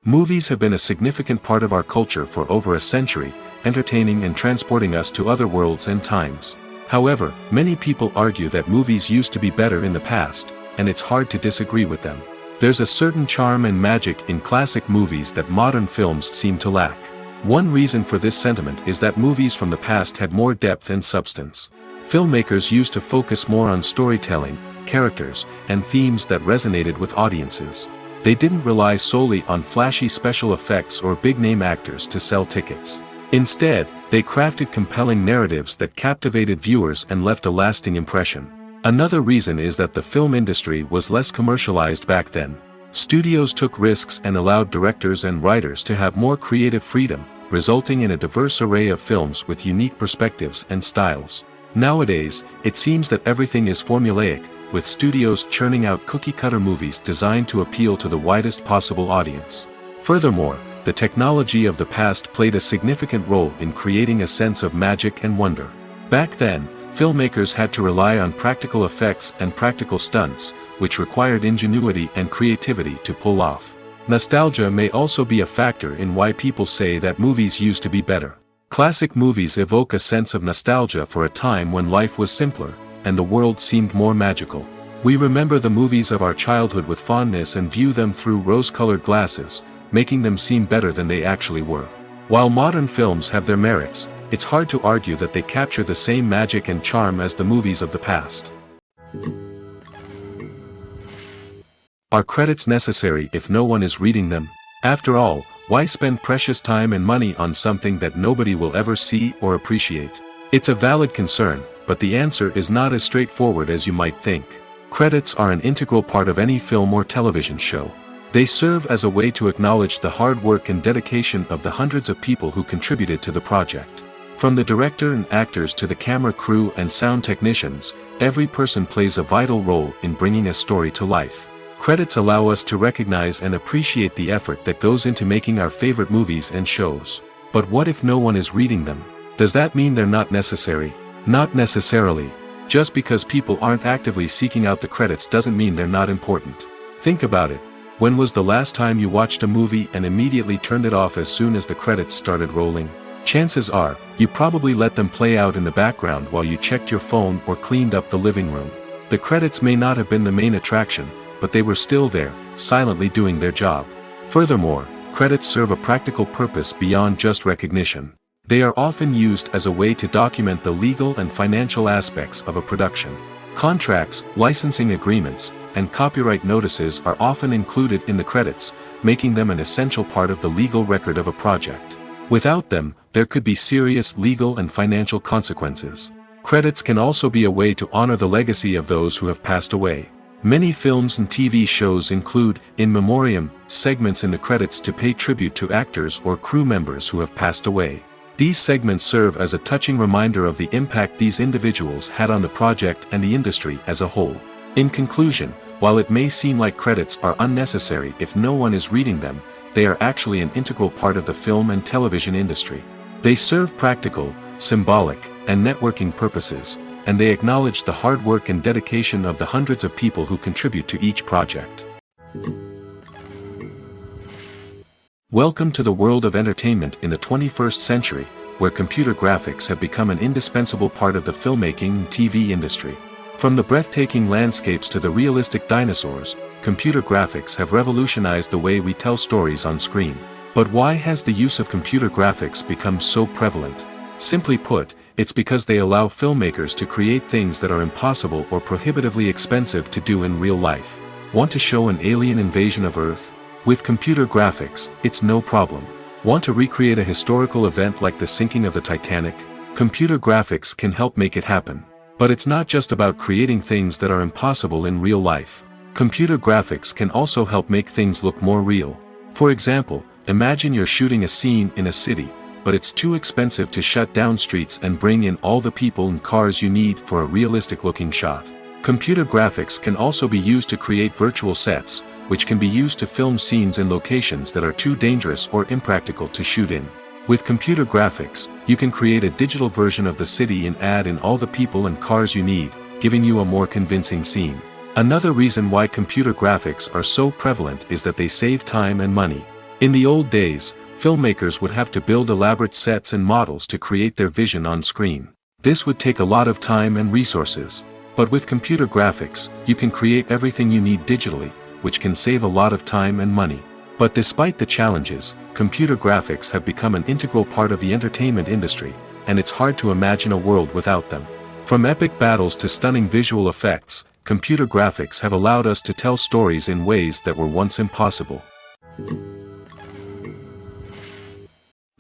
Movies have been a significant part of our culture for over a century, entertaining and transporting us to other worlds and times. However, many people argue that movies used to be better in the past, and it's hard to disagree with them. There's a certain charm and magic in classic movies that modern films seem to lack. One reason for this sentiment is that movies from the past had more depth and substance. Filmmakers used to focus more on storytelling, characters, and themes that resonated with audiences. They didn't rely solely on flashy special effects or big-name actors to sell tickets. Instead, they crafted compelling narratives that captivated viewers and left a lasting impression. Another reason is that the film industry was less commercialized back then. Studios took risks and allowed directors and writers to have more creative freedom, resulting in a diverse array of films with unique perspectives and styles. Nowadays, it seems that everything is formulaic, with studios churning out cookie-cutter movies designed to appeal to the widest possible audience. Furthermore, the technology of the past played a significant role in creating a sense of magic and wonder. Back then, filmmakers had to rely on practical effects and practical stunts, which required ingenuity and creativity to pull off. Nostalgia may also be a factor in why people say that movies used to be better. Classic movies evoke a sense of nostalgia for a time when life was simpler, and the world seemed more magical. We remember the movies of our childhood with fondness and view them through rose-colored glasses, making them seem better than they actually were. While modern films have their merits, it's hard to argue that they capture the same magic and charm as the movies of the past. Are credits necessary if no one is reading them? After all, why spend precious time and money on something that nobody will ever see or appreciate? It's a valid concern, but the answer is not as straightforward as you might think. Credits are an integral part of any film or television show. They serve as a way to acknowledge the hard work and dedication of the hundreds of people who contributed to the project. From the director and actors to the camera crew and sound technicians, every person plays a vital role in bringing a story to life. Credits allow us to recognize and appreciate the effort that goes into making our favorite movies and shows. But what if no one is reading them? Does that mean they're not necessary? Not necessarily. Just because people aren't actively seeking out the credits doesn't mean they're not important. Think about it. When was the last time you watched a movie and immediately turned it off as soon as the credits started rolling? Chances are, you probably let them play out in the background while you checked your phone or cleaned up the living room. The credits may not have been the main attraction, but they were still there, silently doing their job. Furthermore, credits serve a practical purpose beyond just recognition. They are often used as a way to document the legal and financial aspects of a production. Contracts, licensing agreements, and copyright notices are often included in the credits, making them an essential part of the legal record of a project. Without them, there could be serious legal and financial consequences. Credits can also be a way to honor the legacy of those who have passed away. Many films and TV shows include, in memoriam, segments in the credits to pay tribute to actors or crew members who have passed away. These segments serve as a touching reminder of the impact these individuals had on the project and the industry as a whole. In conclusion, while it may seem like credits are unnecessary if no one is reading them, they are actually an integral part of the film and television industry. They serve practical, symbolic, and networking purposes, and they acknowledge the hard work and dedication of the hundreds of people who contribute to each project. Welcome to the world of entertainment in the 21st century, where computer graphics have become an indispensable part of the filmmaking and TV industry. From the breathtaking landscapes to the realistic dinosaurs, computer graphics have revolutionized the way we tell stories on screen. But why has the use of computer graphics become so prevalent? Simply put, it's because they allow filmmakers to create things that are impossible or prohibitively expensive to do in real life. Want to show an alien invasion of Earth? With computer graphics, it's no problem. Want to recreate a historical event like the sinking of the Titanic? Computer graphics can help make it happen. But it's not just about creating things that are impossible in real life. Computer graphics can also help make things look more real. For example, imagine you're shooting a scene in a city, but it's too expensive to shut down streets and bring in all the people and cars you need for a realistic-looking shot. Computer graphics can also be used to create virtual sets, which can be used to film scenes in locations that are too dangerous or impractical to shoot in. With computer graphics, you can create a digital version of the city and add in all the people and cars you need, giving you a more convincing scene. Another reason why computer graphics are so prevalent is that they save time and money. In the old days, filmmakers would have to build elaborate sets and models to create their vision on screen. This would take a lot of time and resources. But with computer graphics, you can create everything you need digitally, which can save a lot of time and money. But despite the challenges, computer graphics have become an integral part of the entertainment industry, and it's hard to imagine a world without them. From epic battles to stunning visual effects, computer graphics have allowed us to tell stories in ways that were once impossible.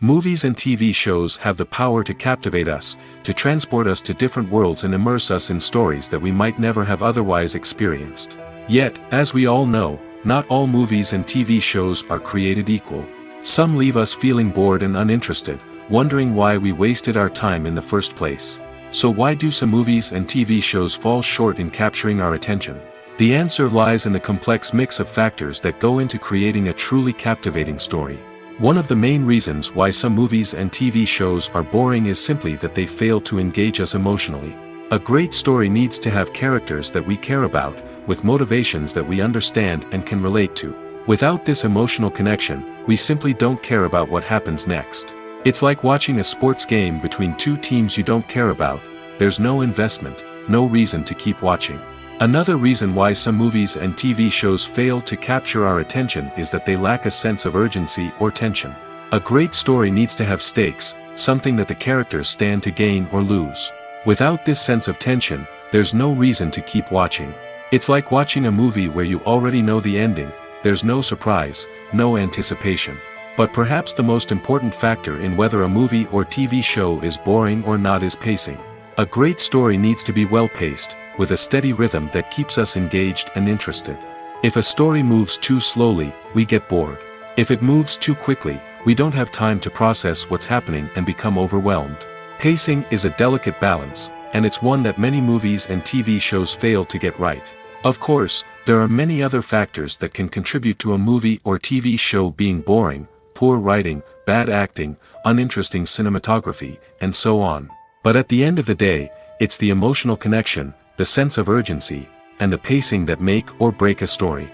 Movies and TV shows have the power to captivate us, to transport us to different worlds and immerse us in stories that we might never have otherwise experienced. Yet, as we all know, not all movies and TV shows are created equal. Some leave us feeling bored and uninterested, wondering why we wasted our time in the first place. So why do some movies and TV shows fall short in capturing our attention? The answer lies in the complex mix of factors that go into creating a truly captivating story. One of the main reasons why some movies and TV shows are boring is simply that they fail to engage us emotionally. A great story needs to have characters that we care about, with motivations that we understand and can relate to. Without this emotional connection, we simply don't care about what happens next. It's like watching a sports game between two teams you don't care about. There's no investment, no reason to keep watching. Another reason why some movies and TV shows fail to capture our attention is that they lack a sense of urgency or tension. A great story needs to have stakes, something that the characters stand to gain or lose. Without this sense of tension, there's no reason to keep watching. It's like watching a movie where you already know the ending, there's no surprise, no anticipation. But perhaps the most important factor in whether a movie or TV show is boring or not is pacing. A great story needs to be well-paced, with a steady rhythm that keeps us engaged and interested. If a story moves too slowly, we get bored. If it moves too quickly, we don't have time to process what's happening and become overwhelmed. Pacing is a delicate balance, and it's one that many movies and TV shows fail to get right. Of course, there are many other factors that can contribute to a movie or TV show being boring: poor writing, bad acting, uninteresting cinematography, and so on. But at the end of the day, it's the emotional connection, the sense of urgency, and the pacing that make or break a story.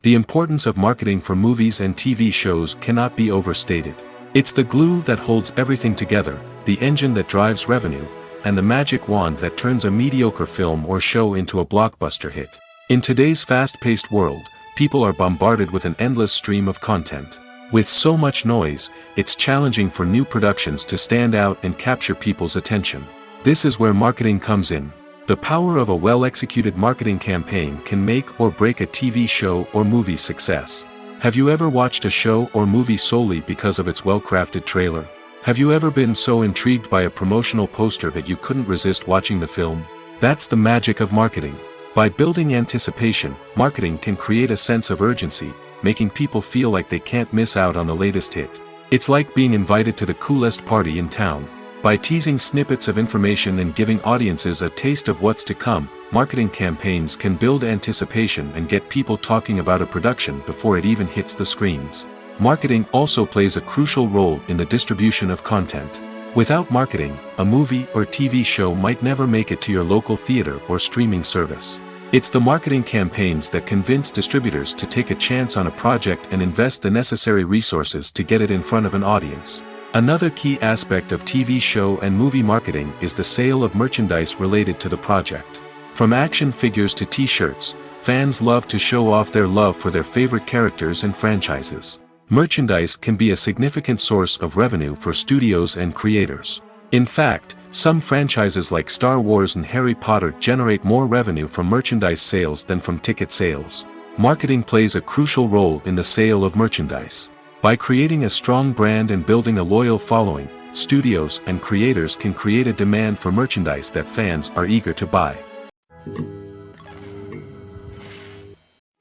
The importance of marketing for movies and TV shows cannot be overstated. It's the glue that holds everything together, the engine that drives revenue, and the magic wand that turns a mediocre film or show into a blockbuster hit. In today's fast-paced world, people are bombarded with an endless stream of content. With so much noise, it's challenging for new productions to stand out and capture people's attention. This is where marketing comes in. The power of a well-executed marketing campaign can make or break a TV show or movie's success. Have you ever watched a show or movie solely because of its well-crafted trailer? Have you ever been so intrigued by a promotional poster that you couldn't resist watching the film? That's the magic of marketing. By building anticipation, marketing can create a sense of urgency, making people feel like they can't miss out on the latest hit. It's like being invited to the coolest party in town. By teasing snippets of information and giving audiences a taste of what's to come, marketing campaigns can build anticipation and get people talking about a production before it even hits the screens. Marketing also plays a crucial role in the distribution of content. Without marketing, a movie or TV show might never make it to your local theater or streaming service. It's the marketing campaigns that convince distributors to take a chance on a project and invest the necessary resources to get it in front of an audience. Another key aspect of TV show and movie marketing is the sale of merchandise related to the project. From action figures to t-shirts, fans love to show off their love for their favorite characters and franchises. Merchandise can be a significant source of revenue for studios and creators. In fact, Some franchises like Star Wars and Harry Potter generate more revenue from merchandise sales than from ticket sales. Marketing plays a crucial role in the sale of merchandise. By creating a strong brand and building a loyal following, studios and creators can create a demand for merchandise that fans are eager to buy.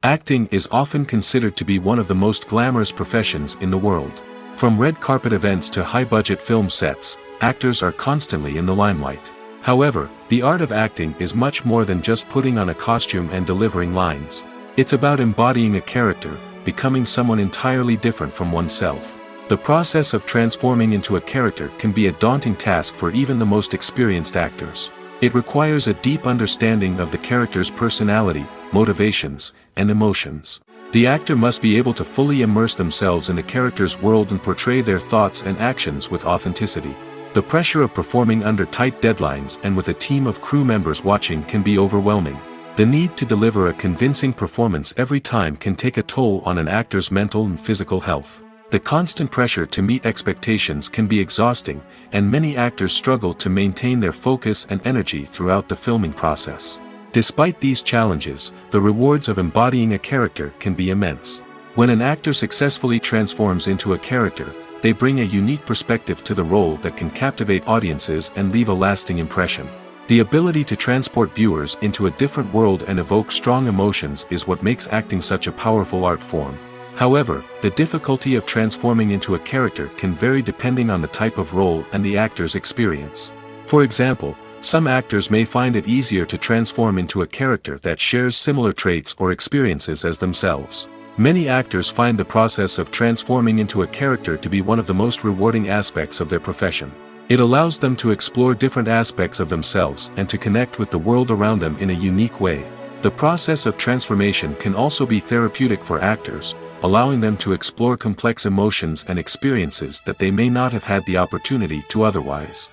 Acting is often considered to be one of the most glamorous professions in the world. From red carpet events to high-budget film sets, actors are constantly in the limelight. However, the art of acting is much more than just putting on a costume and delivering lines. It's about embodying a character, becoming someone entirely different from oneself. The process of transforming into a character can be a daunting task for even the most experienced actors. It requires a deep understanding of the character's personality, motivations, and emotions. The actor must be able to fully immerse themselves in the character's world and portray their thoughts and actions with authenticity. The pressure of performing under tight deadlines and with a team of crew members watching can be overwhelming. The need to deliver a convincing performance every time can take a toll on an actor's mental and physical health. The constant pressure to meet expectations can be exhausting, and many actors struggle to maintain their focus and energy throughout the filming process. Despite these challenges, the rewards of embodying a character can be immense. When an actor successfully transforms into a character, they bring a unique perspective to the role that can captivate audiences and leave a lasting impression. The ability to transport viewers into a different world and evoke strong emotions is what makes acting such a powerful art form. However, the difficulty of transforming into a character can vary depending on the type of role and the actor's experience. For example, some actors may find it easier to transform into a character that shares similar traits or experiences as themselves. Many actors find the process of transforming into a character to be one of the most rewarding aspects of their profession. It allows them to explore different aspects of themselves and to connect with the world around them in a unique way. The process of transformation can also be therapeutic for actors, allowing them to explore complex emotions and experiences that they may not have had the opportunity to otherwise.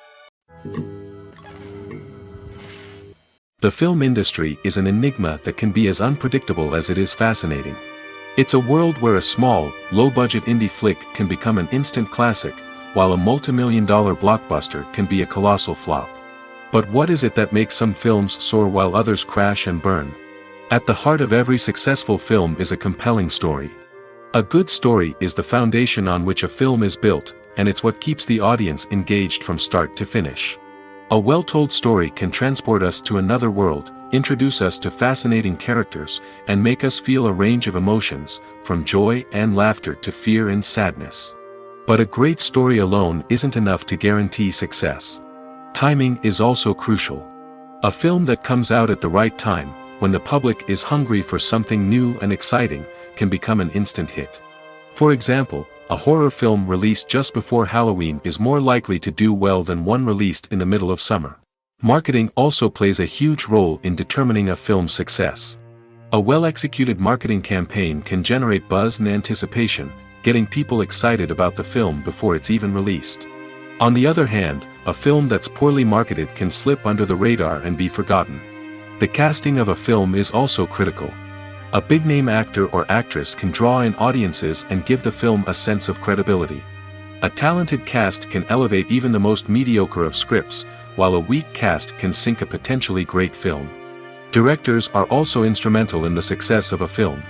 The film industry is an enigma that can be as unpredictable as it is fascinating. It's a world where a small, low-budget indie flick can become an instant classic, while a multi-million-dollar blockbuster can be a colossal flop. But what is it that makes some films soar while others crash and burn? At the heart of every successful film is a compelling story. A good story is the foundation on which a film is built, and it's what keeps the audience engaged from start to finish. A well-told story can transport us to another world, introduce us to fascinating characters, and make us feel a range of emotions, from joy and laughter to fear and sadness. But a great story alone isn't enough to guarantee success. Timing is also crucial. A film that comes out at the right time, when the public is hungry for something new and exciting, can become an instant hit. For example, a horror film released just before Halloween is more likely to do well than one released in the middle of summer. Marketing also plays a huge role in determining a film's success. A well-executed marketing campaign can generate buzz and anticipation, getting people excited about the film before it's even released. On the other hand, a film that's poorly marketed can slip under the radar and be forgotten. The casting of a film is also critical. A big-name actor or actress can draw in audiences and give the film a sense of credibility. A talented cast can elevate even the most mediocre of scripts, while a weak cast can sink a potentially great film. Directors are also instrumental in the success of a film.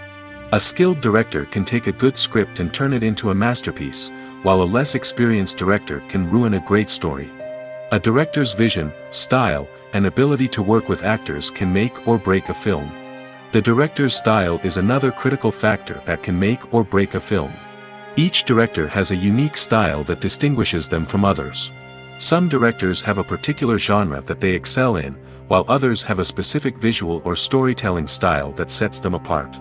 A skilled director can take a good script and turn it into a masterpiece, while a less experienced director can ruin a great story. A director's vision, style, and ability to work with actors can make or break a film. The director's style is another critical factor that can make or break a film. Each director has a unique style that distinguishes them from others. Some directors have a particular genre that they excel in, while others have a specific visual or storytelling style that sets them apart.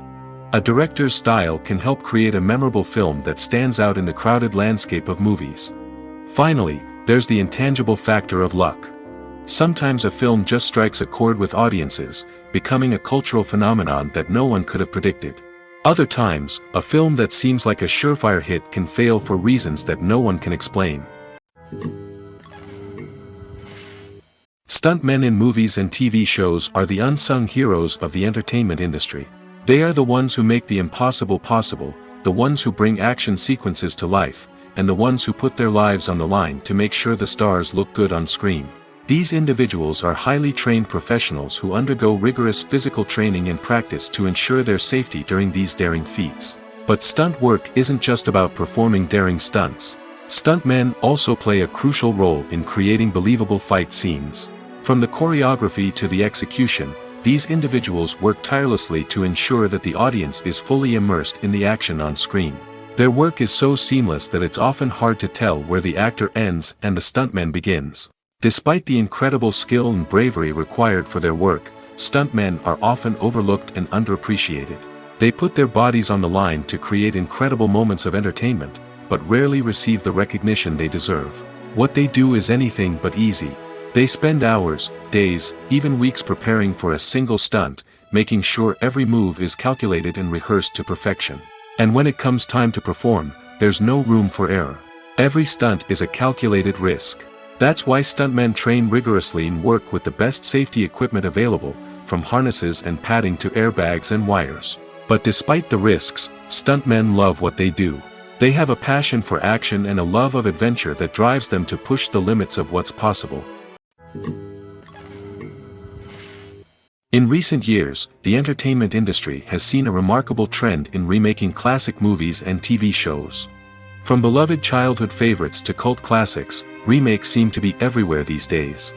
A director's style can help create a memorable film that stands out in the crowded landscape of movies. Finally, there's the intangible factor of luck. Sometimes a film just strikes a chord with audiences, becoming a cultural phenomenon that no one could have predicted. Other times, a film that seems like a surefire hit can fail for reasons that no one can explain. Stuntmen in movies and TV shows are the unsung heroes of the entertainment industry. They are the ones who make the impossible possible, the ones who bring action sequences to life, and the ones who put their lives on the line to make sure the stars look good on screen. These individuals are highly trained professionals who undergo rigorous physical training and practice to ensure their safety during these daring feats. But stunt work isn't just about performing daring stunts. Stuntmen also play a crucial role in creating believable fight scenes. From the choreography to the execution, these individuals work tirelessly to ensure that the audience is fully immersed in the action on screen. Their work is so seamless that it's often hard to tell where the actor ends and the stuntman begins. Despite the incredible skill and bravery required for their work, stuntmen are often overlooked and underappreciated. They put their bodies on the line to create incredible moments of entertainment, but rarely receive the recognition they deserve. What they do is anything but easy. They spend hours, days, even weeks preparing for a single stunt, making sure every move is calculated and rehearsed to perfection. And when it comes time to perform, there's no room for error. Every stunt is a calculated risk. That's why stuntmen train rigorously and work with the best safety equipment available, from harnesses and padding to airbags and wires. But despite the risks, stuntmen love what they do. They have a passion for action and a love of adventure that drives them to push the limits of what's possible. In recent years, the entertainment industry has seen a remarkable trend in remaking classic movies and TV shows. From beloved childhood favorites to cult classics, remakes seem to be everywhere these days.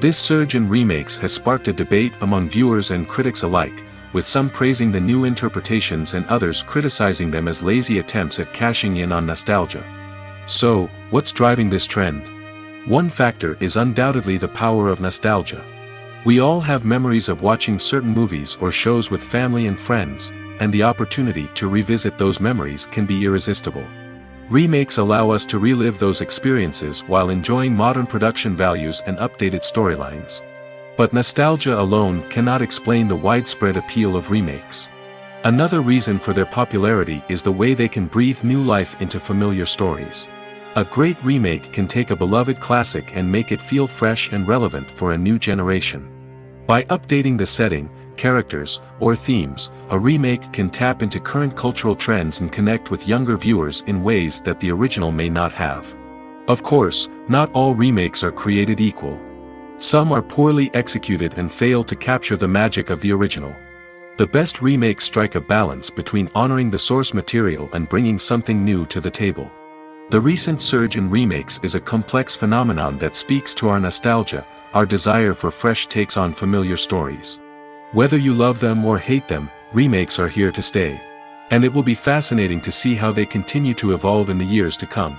This surge in remakes has sparked a debate among viewers and critics alike, with some praising the new interpretations and others criticizing them as lazy attempts at cashing in on nostalgia. So, what's driving this trend? One factor is undoubtedly the power of nostalgia. We all have memories of watching certain movies or shows with family and friends, and the opportunity to revisit those memories can be irresistible. Remakes allow us to relive those experiences while enjoying modern production values and updated storylines. But nostalgia alone cannot explain the widespread appeal of remakes. Another reason for their popularity is the way they can breathe new life into familiar stories. A great remake can take a beloved classic and make it feel fresh and relevant for a new generation. By updating the setting, characters, or themes, a remake can tap into current cultural trends and connect with younger viewers in ways that the original may not have. Of course, not all remakes are created equal. Some are poorly executed and fail to capture the magic of the original. The best remakes strike a balance between honoring the source material and bringing something new to the table. The recent surge in remakes is a complex phenomenon that speaks to our nostalgia, our desire for fresh takes on familiar stories. Whether you love them or hate them, remakes are here to stay. And it will be fascinating to see how they continue to evolve in the years to come.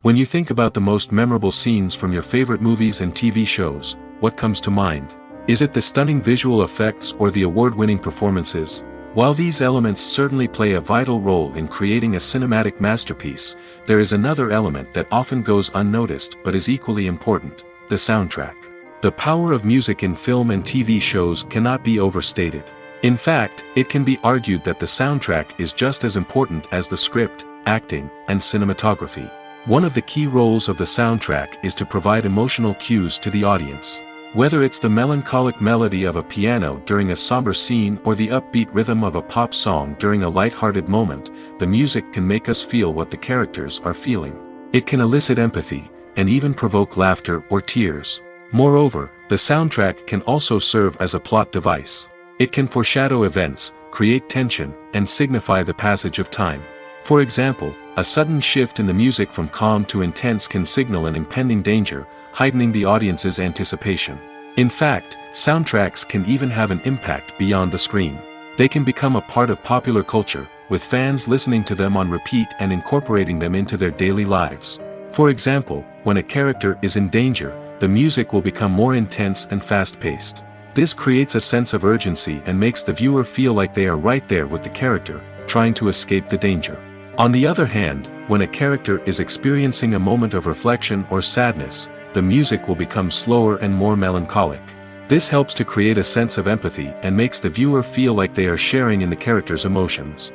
When you think about the most memorable scenes from your favorite movies and TV shows, what comes to mind? Is it the stunning visual effects or the award-winning performances? While these elements certainly play a vital role in creating a cinematic masterpiece, there is another element that often goes unnoticed but is equally important: the soundtrack. The power of music in film and TV shows cannot be overstated. In fact, it can be argued that the soundtrack is just as important as the script, acting, and cinematography. One of the key roles of the soundtrack is to provide emotional cues to the audience. Whether it's the melancholic melody of a piano during a somber scene or the upbeat rhythm of a pop song during a light-hearted moment, the music can make us feel what the characters are feeling. It can elicit empathy, and even provoke laughter or tears. Moreover, the soundtrack can also serve as a plot device. It can foreshadow events, create tension, and signify the passage of time. For example, a sudden shift in the music from calm to intense can signal an impending danger, heightening the audience's anticipation. In fact, soundtracks can even have an impact beyond the screen. They can become a part of popular culture, with fans listening to them on repeat and incorporating them into their daily lives. For example, when a character is in danger, the music will become more intense and fast-paced. This creates a sense of urgency and makes the viewer feel like they are right there with the character, trying to escape the danger. On the other hand, when a character is experiencing a moment of reflection or sadness, the music will become slower and more melancholic. This helps to create a sense of empathy and makes the viewer feel like they are sharing in the character's emotions.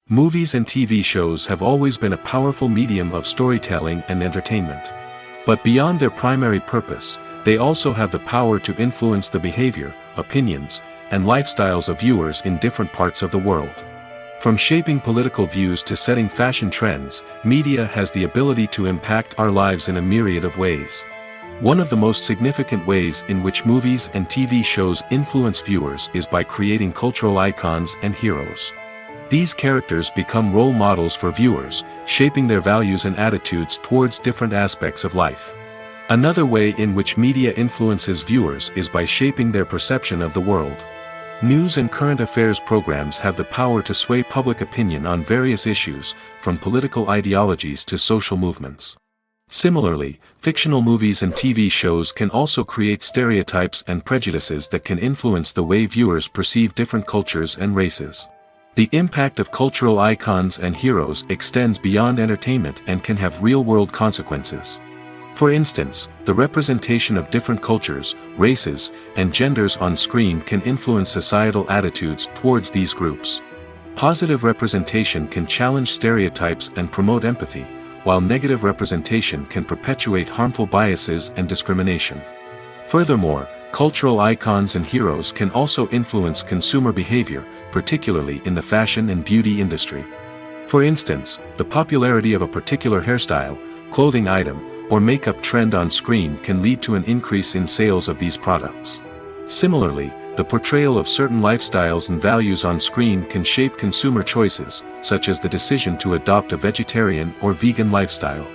Movies and TV shows have always been a powerful medium of storytelling and entertainment. But beyond their primary purpose, they also have the power to influence the behavior, opinions, and lifestyles of viewers in different parts of the world. From shaping political views to setting fashion trends, media has the ability to impact our lives in a myriad of ways. One of the most significant ways in which movies and TV shows influence viewers is by creating cultural icons and heroes. These characters become role models for viewers, shaping their values and attitudes towards different aspects of life. Another way in which media influences viewers is by shaping their perception of the world. News and current affairs programs have the power to sway public opinion on various issues, from political ideologies to social movements. Similarly, fictional movies and TV shows can also create stereotypes and prejudices that can influence the way viewers perceive different cultures and races. The impact of cultural icons and heroes extends beyond entertainment and can have real-world consequences. For instance, the representation of different cultures, races, and genders on screen can influence societal attitudes towards these groups. Positive representation can challenge stereotypes and promote empathy, while negative representation can perpetuate harmful biases and discrimination. Furthermore, cultural icons and heroes can also influence consumer behavior, particularly in the fashion and beauty industry. For instance, the popularity of a particular hairstyle, clothing item, or makeup trend on screen can lead to an increase in sales of these products. Similarly, the portrayal of certain lifestyles and values on screen can shape consumer choices, such as the decision to adopt a vegetarian or vegan lifestyle.